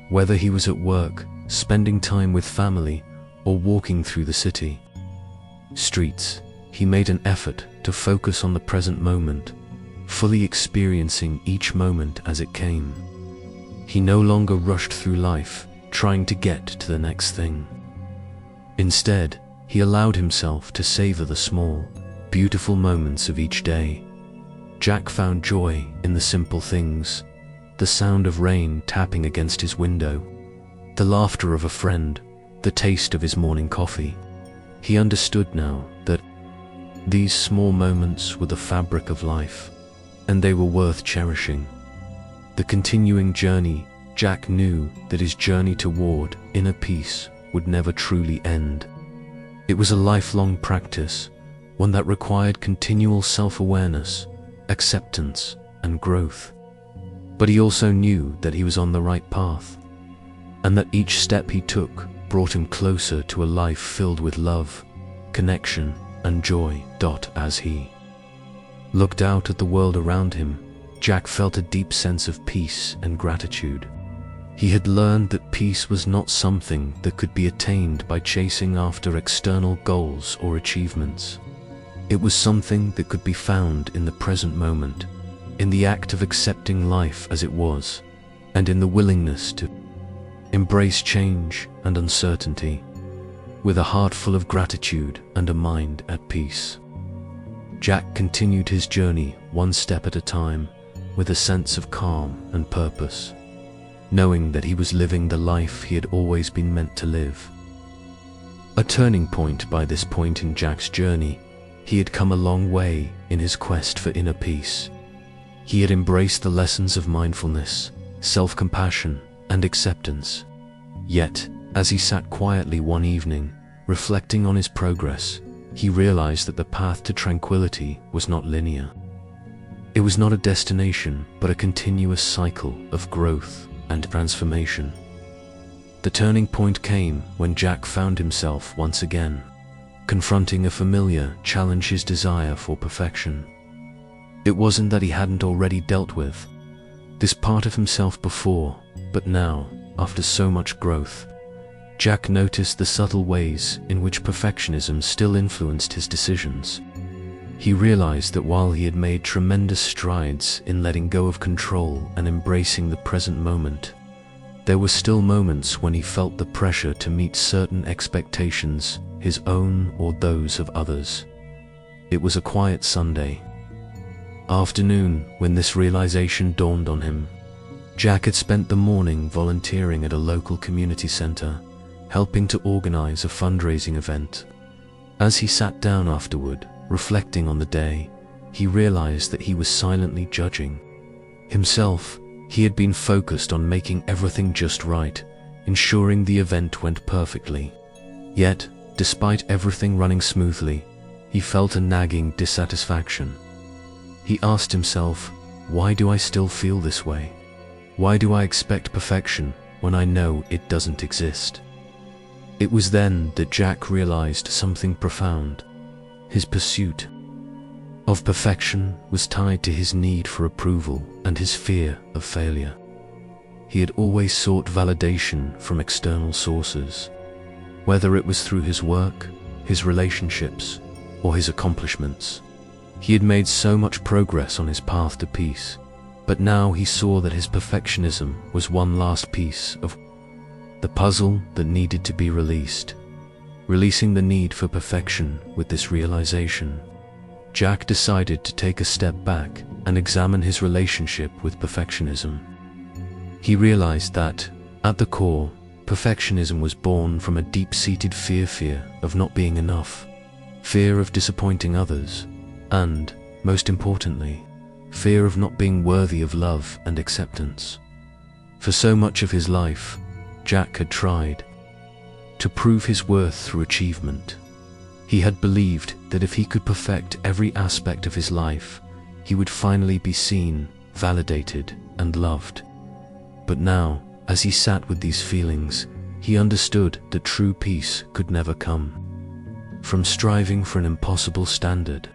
Whether he was at work, spending time with family, or walking through the city streets, he made an effort to focus on the present moment, fully experiencing each moment as it came. He no longer rushed through life, trying to get to the next thing. Instead, he allowed himself to savor the small, beautiful moments of each day. Jack found joy in the simple things: the sound of rain tapping against his window, the laughter of a friend, the taste of his morning coffee. He understood now that these small moments were the fabric of life, and they were worth cherishing. The continuing journey, Jack knew that his journey toward inner peace would never truly end. It was a lifelong practice, one that required continual self-awareness, acceptance, and growth. But he also knew that he was on the right path, and that each step he took brought him closer to a life filled with love, connection, and joy. As he looked out at the world around him, Jack felt a deep sense of peace and gratitude. He had learned that peace was not something that could be attained by chasing after external goals or achievements. It was something that could be found in the present moment, in the act of accepting life as it was, and in the willingness to embrace change and uncertainty, with a heart full of gratitude and a mind at peace. Jack continued his journey one step at a time, with a sense of calm and purpose, knowing that he was living the life he had always been meant to live. A turning point. By this point in Jack's journey, he had come a long way in his quest for inner peace. He had embraced the lessons of mindfulness, self-compassion, and acceptance. Yet, as he sat quietly one evening, reflecting on his progress, he realized that the path to tranquility was not linear. It was not a destination, but a continuous cycle of growth and transformation. The turning point came when Jack found himself once again confronting a familiar challenge: his desire for perfection. It wasn't that he hadn't already dealt with this part of himself before, but now, after so much growth, Jack noticed the subtle ways in which perfectionism still influenced his decisions. He realized that while he had made tremendous strides in letting go of control and embracing the present moment, there were still moments when he felt the pressure to meet certain expectations, his own or those of others. It was a quiet Sunday afternoon when this realization dawned on him. Jack had spent the morning volunteering at a local community center, helping to organize a fundraising event. As he sat down afterward, reflecting on the day, he realized that he was silently judging himself. He had been focused on making everything just right, ensuring the event went perfectly. Yet, despite everything running smoothly, he felt a nagging dissatisfaction. He asked himself, why do I still feel this way? Why do I expect perfection when I know it doesn't exist? It was then that Jack realized something profound. His pursuit of perfection was tied to his need for approval and his fear of failure. He had always sought validation from external sources, whether it was through his work, his relationships, or his accomplishments. He had made so much progress on his path to peace, but now he saw that his perfectionism was one last piece of the puzzle that needed to be released. Releasing the need for perfection with this realization, Jack decided to take a step back and examine his relationship with perfectionism. He realized that, at the core, perfectionism was born from a deep-seated fear of not being enough, fear of disappointing others, and, most importantly, fear of not being worthy of love and acceptance. For so much of his life, Jack had tried to prove his worth through achievement. He had believed that if he could perfect every aspect of his life, he would finally be seen, validated, and loved. But now, as he sat with these feelings, he understood that true peace could never come from striving for an impossible standard.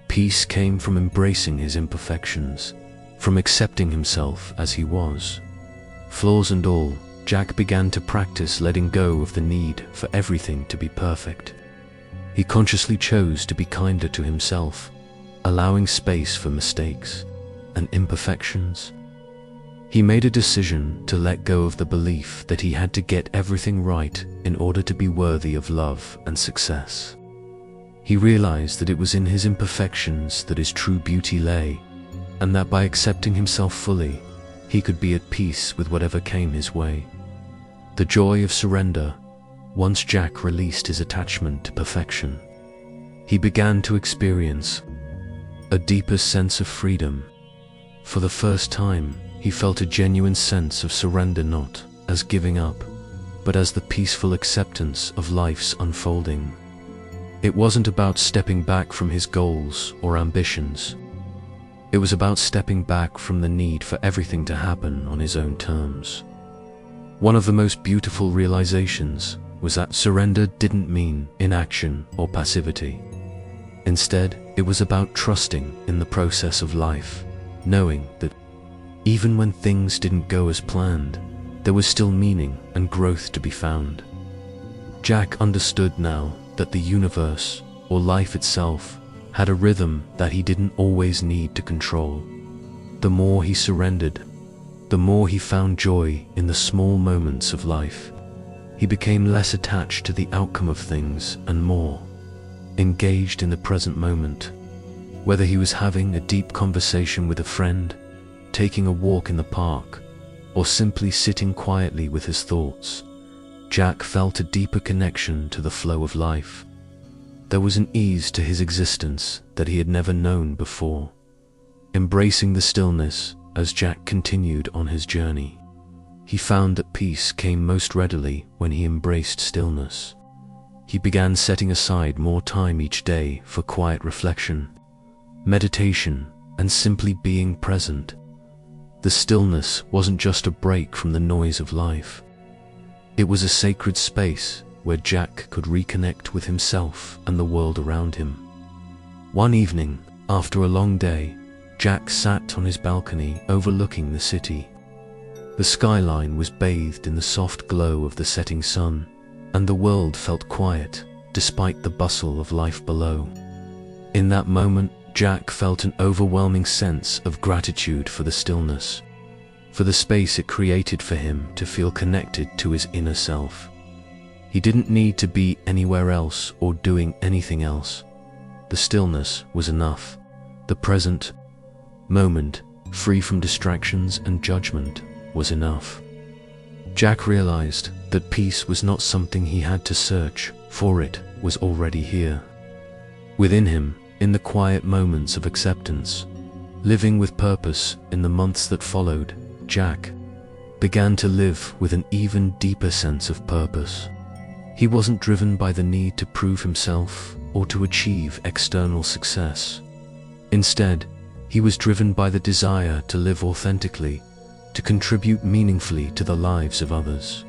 Peace came from embracing his imperfections, from accepting himself as he was. Flaws and all, Jack began to practice letting go of the need for everything to be perfect. He consciously chose to be kinder to himself, allowing space for mistakes and imperfections. He made a decision to let go of the belief that he had to get everything right in order to be worthy of love and success. He realized that it was in his imperfections that his true beauty lay, and that by accepting himself fully, he could be at peace with whatever came his way. The joy of surrender. Once Jack released his attachment to perfection, he began to experience a deeper sense of freedom. For the first time, he felt a genuine sense of surrender, not as giving up, but as the peaceful acceptance of life's unfolding. It wasn't about stepping back from his goals or ambitions. It was about stepping back from the need for everything to happen on his own terms. One of the most beautiful realizations was that surrender didn't mean inaction or passivity. Instead, it was about trusting in the process of life, knowing that even when things didn't go as planned, there was still meaning and growth to be found. Jack understood now that the universe, or life itself, had a rhythm that he didn't always need to control. The more he surrendered, the more he found joy in the small moments of life. He became less attached to the outcome of things and more engaged in the present moment. Whether he was having a deep conversation with a friend, taking a walk in the park, or simply sitting quietly with his thoughts, Jack felt a deeper connection to the flow of life. There was an ease to his existence that he had never known before. Embracing the stillness as Jack continued on his journey, he found that peace came most readily when he embraced stillness. He began setting aside more time each day for quiet reflection, meditation, and simply being present. The stillness wasn't just a break from the noise of life. It was a sacred space where Jack could reconnect with himself and the world around him. One evening, after a long day, Jack sat on his balcony overlooking the city. The skyline was bathed in the soft glow of the setting sun, and the world felt quiet despite the bustle of life below. In that moment, Jack felt an overwhelming sense of gratitude for the stillness, for the space it created for him to feel connected to his inner self. He didn't need to be anywhere else or doing anything else. The stillness was enough. The present moment, free from distractions and judgment, was enough. Jack realized that peace was not something he had to search for, it was already here. Within him, in the quiet moments of acceptance, living with purpose in the months that followed, Jack began to live with an even deeper sense of purpose. He wasn't driven by the need to prove himself or to achieve external success. Instead, he was driven by the desire to live authentically, to contribute meaningfully to the lives of others,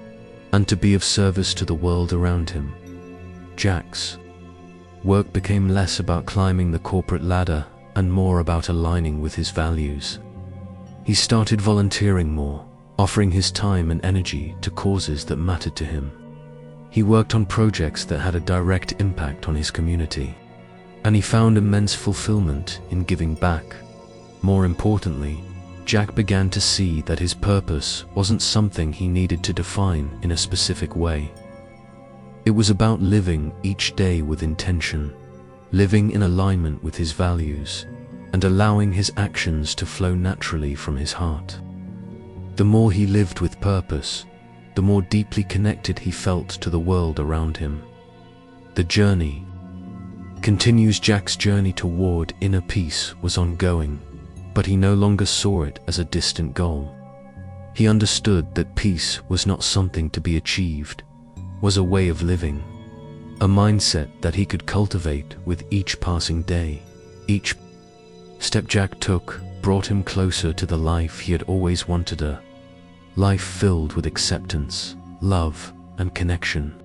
and to be of service to the world around him. Jack's work became less about climbing the corporate ladder and more about aligning with his values. He started volunteering more, offering his time and energy to causes that mattered to him. He worked on projects that had a direct impact on his community, and he found immense fulfillment in giving back. More importantly, Jack began to see that his purpose wasn't something he needed to define in a specific way. It was about living each day with intention, living in alignment with his values, and allowing his actions to flow naturally from his heart. The more he lived with purpose, the more deeply connected he felt to the world around him. The journey continues. Jack's journey toward inner peace was ongoing, but he no longer saw it as a distant goal. He understood that peace was not something to be achieved, was a way of living, a mindset that he could cultivate with each passing day. Each step Jack took brought him closer to the life he had always wanted, a life filled with acceptance, love, and connection.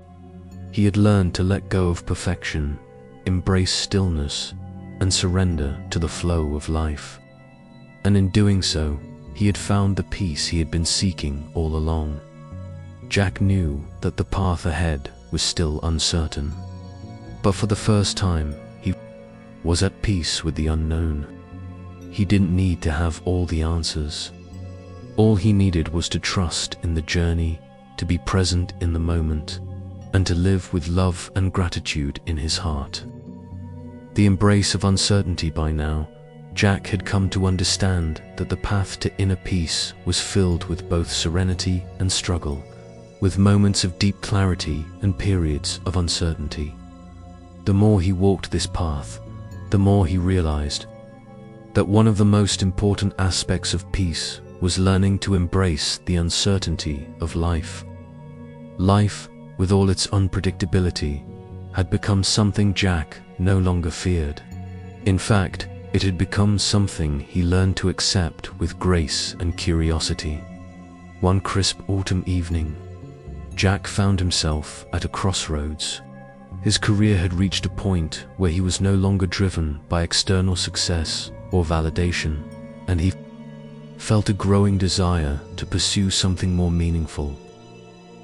He had learned to let go of perfection, embrace stillness, and surrender to the flow of life. And in doing so, he had found the peace he had been seeking all along. Jack knew that the path ahead was still uncertain, but for the first time, he was at peace with the unknown. He didn't need to have all the answers. All he needed was to trust in the journey, to be present in the moment, and to live with love and gratitude in his heart. The embrace of uncertainty. By now, Jack had come to understand that the path to inner peace was filled with both serenity and struggle, with moments of deep clarity and periods of uncertainty. The more he walked this path, the more he realized that one of the most important aspects of peace was learning to embrace the uncertainty of life. Life, with all its unpredictability, had become something Jack no longer feared. In fact, it had become something he learned to accept with grace and curiosity. One crisp autumn evening, Jack found himself at a crossroads. His career had reached a point where he was no longer driven by external success or validation, and he felt a growing desire to pursue something more meaningful.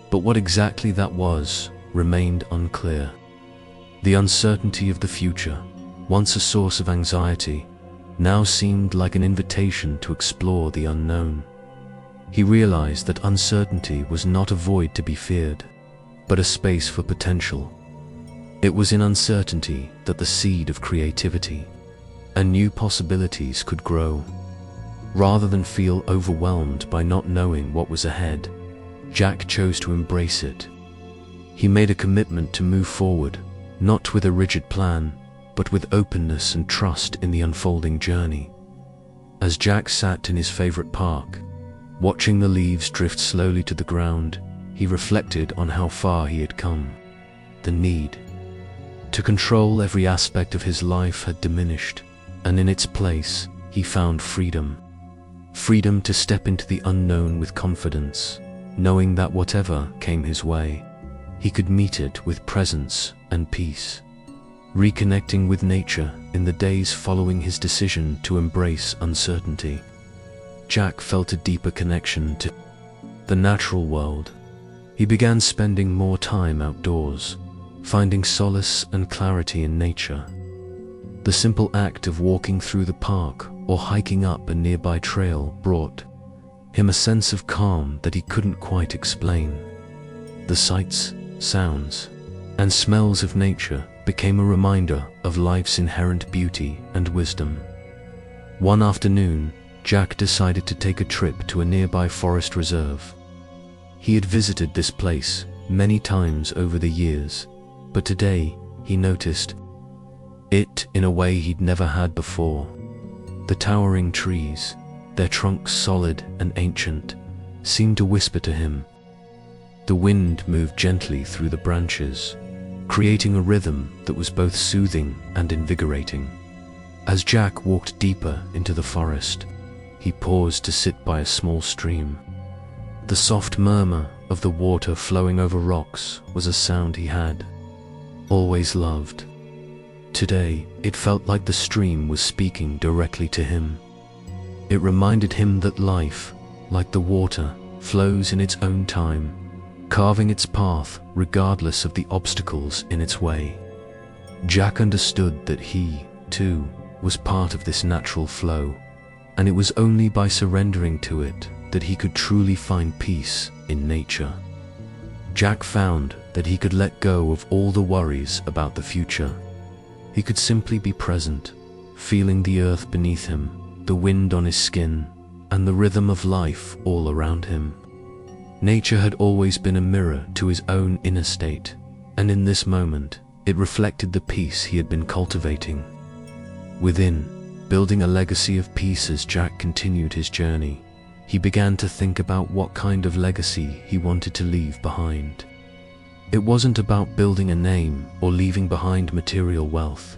But what exactly that was remained unclear. The uncertainty of the future, once a source of anxiety, now seemed like an invitation to explore the unknown. He realized that uncertainty was not a void to be feared, but a space for potential. It was in uncertainty that the seed of creativity and new possibilities could grow. Rather than feel overwhelmed by not knowing what was ahead, Jack chose to embrace it. He made a commitment to move forward, not with a rigid plan, but with openness and trust in the unfolding journey. As Jack sat in his favorite park, Watching the leaves drift slowly to the ground, he reflected on how far he had come. The need to control every aspect of his life had diminished, and in its place, he found freedom. Freedom to step into the unknown with confidence, knowing that whatever came his way, he could meet it with presence and peace. Reconnecting with nature in the days following his decision to embrace uncertainty, Jack felt a deeper connection to the natural world. He began spending more time outdoors, finding solace and clarity in nature. The simple act of walking through the park or hiking up a nearby trail brought him a sense of calm that he couldn't quite explain. The sights, sounds, and smells of nature became a reminder of life's inherent beauty and wisdom. One afternoon, Jack decided to take a trip to a nearby forest reserve. He had visited this place many times over the years, but today he noticed it in a way he'd never had before. The towering trees, their trunks solid and ancient, seemed to whisper to him. The wind moved gently through the branches, creating a rhythm that was both soothing and invigorating. As Jack walked deeper into the forest, he paused to sit by a small stream. The soft murmur of the water flowing over rocks was a sound he had always loved. Today, it felt like the stream was speaking directly to him. It reminded him that life, like the water, flows in its own time, carving its path regardless of the obstacles in its way. Jack understood that he, too, was part of this natural flow, and it was only by surrendering to it that he could truly find peace in nature. Jack found that he could let go of all the worries about the future. He could simply be present, feeling the earth beneath him, the wind on his skin, and the rhythm of life all around him. Nature had always been a mirror to his own inner state, and in this moment, it reflected the peace he had been cultivating within. Building a legacy of peace. As Jack continued his journey, he began to think about what kind of legacy he wanted to leave behind. It wasn't about building a name or leaving behind material wealth.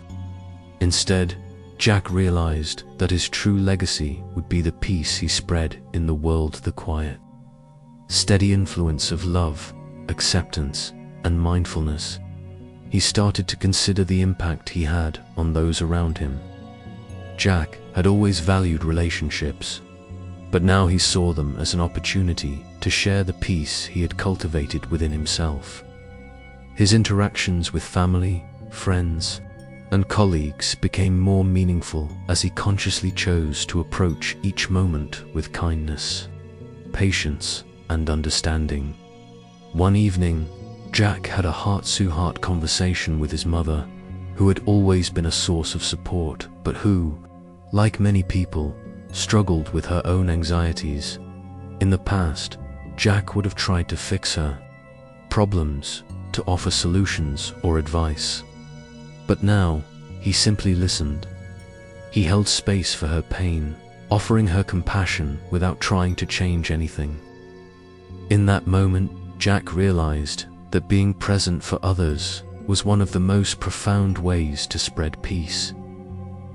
Instead, Jack realized that his true legacy would be the peace he spread in the world, the quiet, steady influence of love, acceptance, and mindfulness. He started to consider the impact he had on those around him. Jack had always valued relationships, but now he saw them as an opportunity to share the peace he had cultivated within himself. His interactions with family, friends, and colleagues became more meaningful as he consciously chose to approach each moment with kindness, patience, and understanding. One evening, Jack had a heart-to-heart conversation with his mother, who had always been a source of support, but who, like many people, struggled with her own anxieties. In the past, Jack would have tried to fix her problems, to offer solutions or advice. But now, he simply listened. He held space for her pain, offering her compassion without trying to change anything. In that moment, Jack realized that being present for others was one of the most profound ways to spread peace.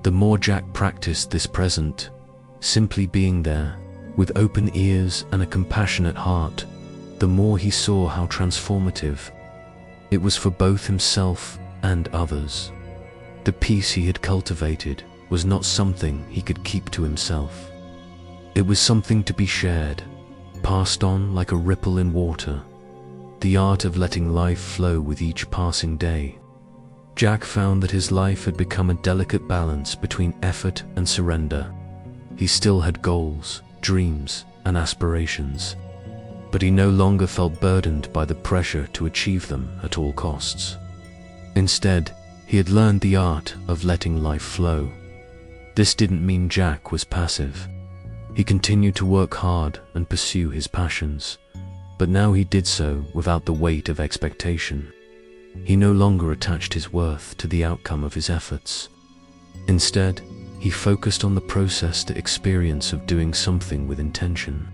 The more Jack practiced this present, simply being there, with open ears and a compassionate heart, the more he saw how transformative it was for both himself and others. The peace he had cultivated was not something he could keep to himself. It was something to be shared, passed on like a ripple in water, the art of letting life flow with each passing day. Jack found that his life had become a delicate balance between effort and surrender. He still had goals, dreams, and aspirations, but he no longer felt burdened by the pressure to achieve them at all costs. Instead, he had learned the art of letting life flow. This didn't mean Jack was passive. He continued to work hard and pursue his passions, but now he did so without the weight of expectation. He no longer attached his worth to the outcome of his efforts. Instead, he focused on the process, the experience of doing something with intention.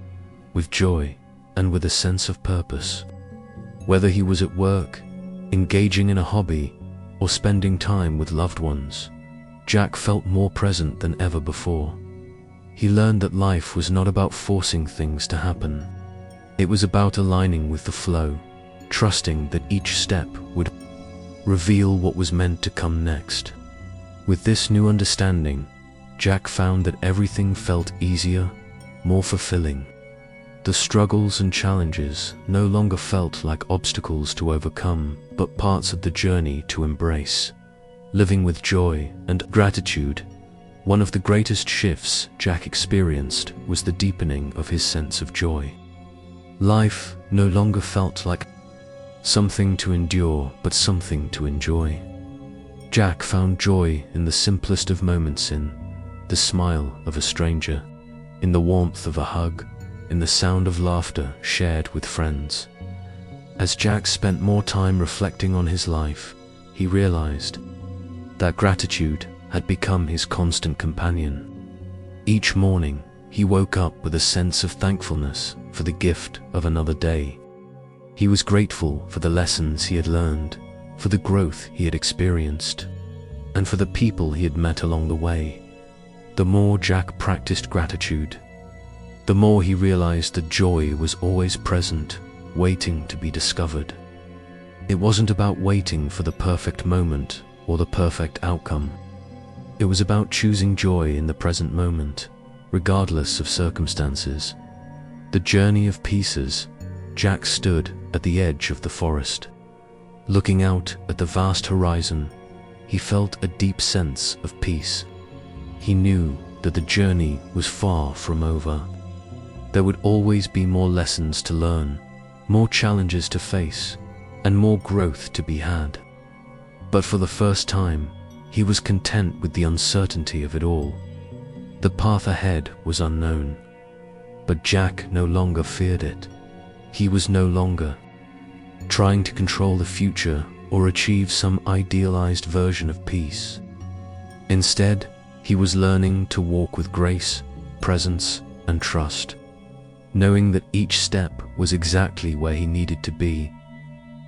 with joy, and with a sense of purpose. Whether he was at work, engaging in a hobby, or spending time with loved ones, Jack felt more present than ever before. He learned that life was not about forcing things to happen. It was about aligning with the flow, trusting that each step would reveal what was meant to come next. With this new understanding, Jack found that everything felt easier, more fulfilling. The struggles and challenges no longer felt like obstacles to overcome, but parts of the journey to embrace. Living with joy and gratitude, one of the greatest shifts Jack experienced was the deepening of his sense of joy. Life no longer felt like something to endure, but something to enjoy. Jack found joy in the simplest of moments, in the smile of a stranger, in the warmth of a hug, in the sound of laughter shared with friends. As Jack spent more time reflecting on his life, he realized that gratitude had become his constant companion. Each morning, he woke up with a sense of thankfulness for the gift of another day. He was grateful for the lessons he had learned, for the growth he had experienced, and for the people he had met along the way. The more Jack practiced gratitude, the more he realized that joy was always present, waiting to be discovered. It wasn't about waiting for the perfect moment or the perfect outcome. It was about choosing joy in the present moment, regardless of circumstances. The journey of pieces, Jack stood at the edge of the forest. Looking out at the vast horizon, he felt a deep sense of peace. He knew that the journey was far from over. There would always be more lessons to learn, more challenges to face, and more growth to be had. But for the first time, he was content with the uncertainty of it all. The path ahead was unknown, but Jack no longer feared it. He was no longer trying to control the future or achieve some idealized version of peace. Instead, he was learning to walk with grace, presence, and trust, knowing that each step was exactly where he needed to be.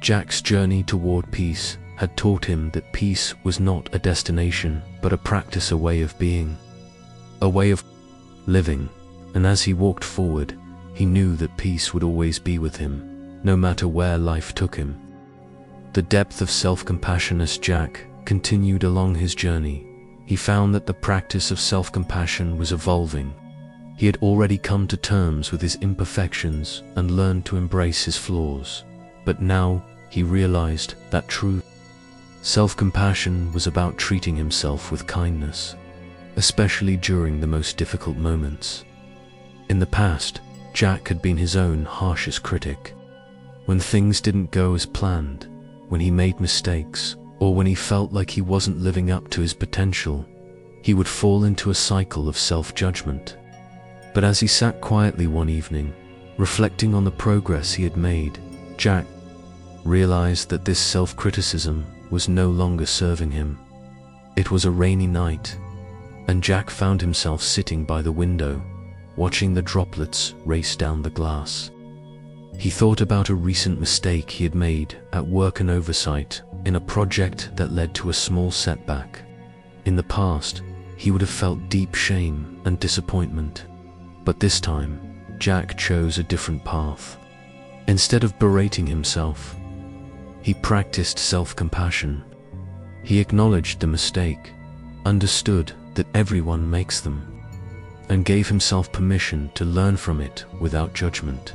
Jack's journey toward peace had taught him that peace was not a destination, but a practice, a way of being, a way of living. And as he walked forward, he knew that peace would always be with him, no matter where life took him. The depth of self-compassion. As Jack continued along his journey, he found that the practice of self-compassion was evolving. He had already come to terms with his imperfections and learned to embrace his flaws, but now he realized that true self-compassion was about treating himself with kindness, especially during the most difficult moments. In the past, Jack had been his own harshest critic. When things didn't go as planned, when he made mistakes, or when he felt like he wasn't living up to his potential, he would fall into a cycle of self-judgment. But as he sat quietly one evening, reflecting on the progress he had made, Jack realized that this self-criticism was no longer serving him. It was a rainy night, and Jack found himself sitting by the window, watching the droplets race down the glass. He thought about a recent mistake he had made at work, an oversight in a project that led to a small setback. In the past, he would have felt deep shame and disappointment. But this time, Jack chose a different path. Instead of berating himself, he practiced self-compassion. He acknowledged the mistake, understood that everyone makes them, and gave himself permission to learn from it without judgment.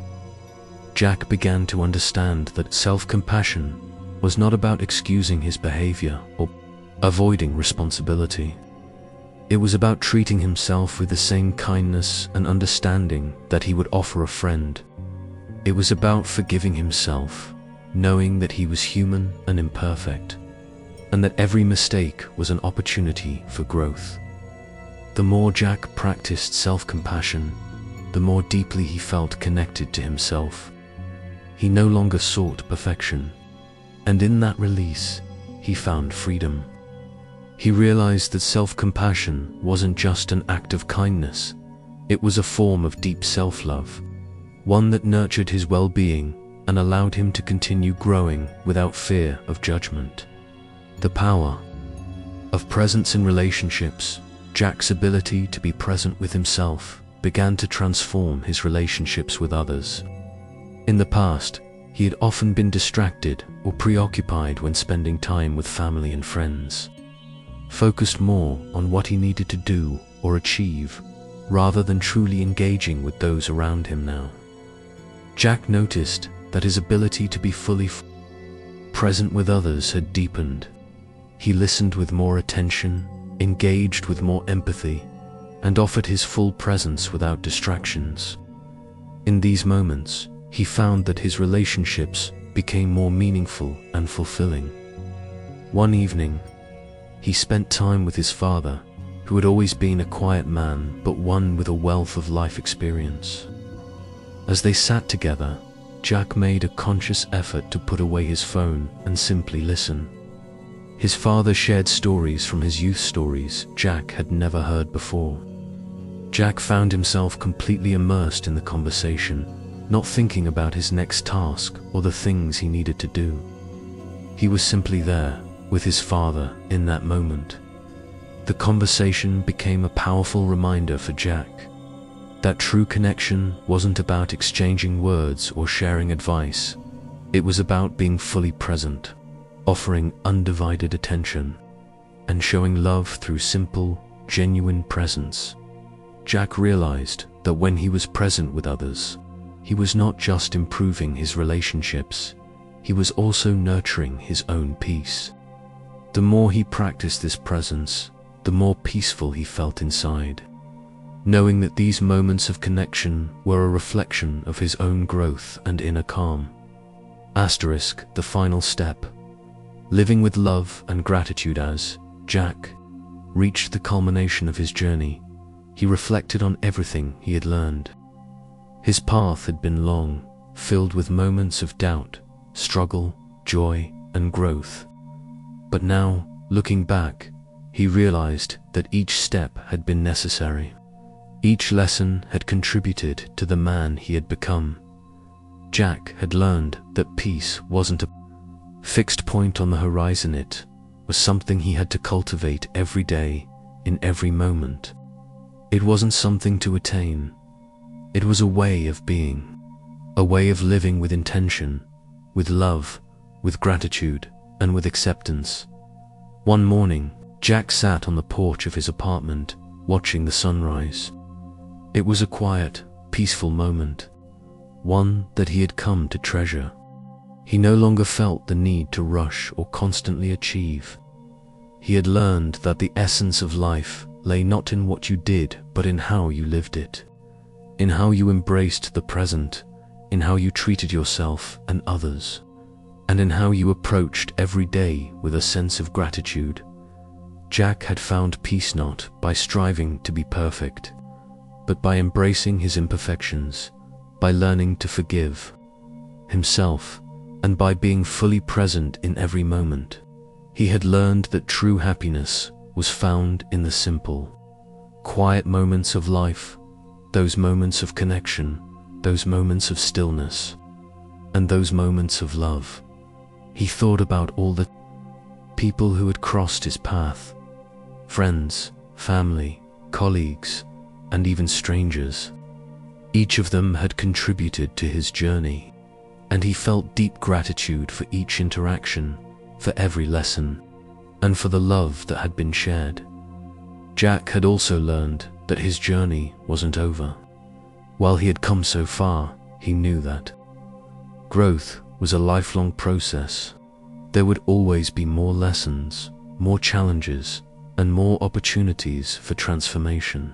Jack began to understand that self-compassion was not about excusing his behavior or avoiding responsibility. It was about treating himself with the same kindness and understanding that he would offer a friend. It was about forgiving himself, knowing that he was human and imperfect, and that every mistake was an opportunity for growth. The more Jack practiced self-compassion, the more deeply he felt connected to himself. He no longer sought perfection, and in that release, he found freedom. He realized that self-compassion wasn't just an act of kindness, it was a form of deep self-love, one that nurtured his well-being and allowed him to continue growing without fear of judgment. The power of presence in relationships. Jack's ability to be present with himself began to transform his relationships with others. In the past, he had often been distracted or preoccupied when spending time with family and friends, focused more on what he needed to do or achieve rather than truly engaging with those around him now. Jack noticed that his ability to be fully present with others had deepened. He listened with more attention, engaged with more empathy, and offered his full presence without distractions. In these moments, he found that his relationships became more meaningful and fulfilling. One evening, he spent time with his father, who had always been a quiet man but one with a wealth of life experience. As they sat together, Jack made a conscious effort to put away his phone and simply listen. His father shared stories from his youth, stories Jack had never heard before. Jack found himself completely immersed in the conversation, not thinking about his next task or the things he needed to do. He was simply there, with his father, in that moment. The conversation became a powerful reminder for Jack that true connection wasn't about exchanging words or sharing advice. It was about being fully present, offering undivided attention, and showing love through simple, genuine presence. Jack realized that when he was present with others, he was not just improving his relationships, he was also nurturing his own peace. The more he practiced this presence, the more peaceful he felt inside, knowing that these moments of connection were a reflection of his own growth and inner calm. The final step. Living with love and gratitude. As Jack reached the culmination of his journey, he reflected on everything he had learned. His path had been long, filled with moments of doubt, struggle, joy, and growth. But now, looking back, he realized that each step had been necessary. Each lesson had contributed to the man he had become. Jack had learned that peace wasn't a fixed point on the horizon. It was something he had to cultivate every day, in every moment. It wasn't something to attain. It was a way of being, a way of living with intention, with love, with gratitude, and with acceptance. One morning, Jack sat on the porch of his apartment, watching the sunrise. It was a quiet, peaceful moment, one that he had come to treasure. He no longer felt the need to rush or constantly achieve. He had learned that the essence of life lay not in what you did, but in how you lived it, in how you embraced the present, in how you treated yourself and others, and in how you approached every day with a sense of gratitude. Jack had found peace not by striving to be perfect, but by embracing his imperfections, by learning to forgive himself, and by being fully present in every moment. He had learned that true happiness was found in the simple, quiet moments of life, those moments of connection, those moments of stillness, and those moments of love. He thought about all the people who had crossed his path, friends, family, colleagues, and even strangers. Each of them had contributed to his journey, and he felt deep gratitude for each interaction, for every lesson, and for the love that had been shared. Jack had also learned that his journey wasn't over. While he had come so far, he knew that growth was a lifelong process. There would always be more lessons, more challenges, and more opportunities for transformation.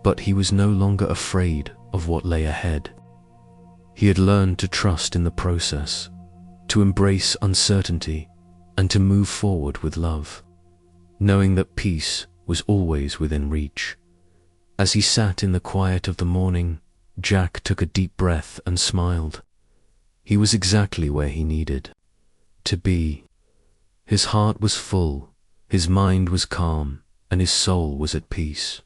But he was no longer afraid of what lay ahead. He had learned to trust in the process, to embrace uncertainty, and to move forward with love, knowing that peace was always within reach. As he sat in the quiet of the morning, Jack took a deep breath and smiled. He was exactly where he needed to be. His heart was full, his mind was calm, and his soul was at peace.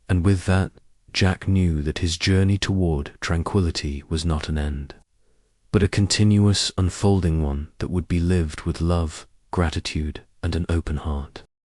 And with that, Jack knew that his journey toward tranquility was not an end, but a continuous unfolding one that would be lived with love, gratitude, and an open heart.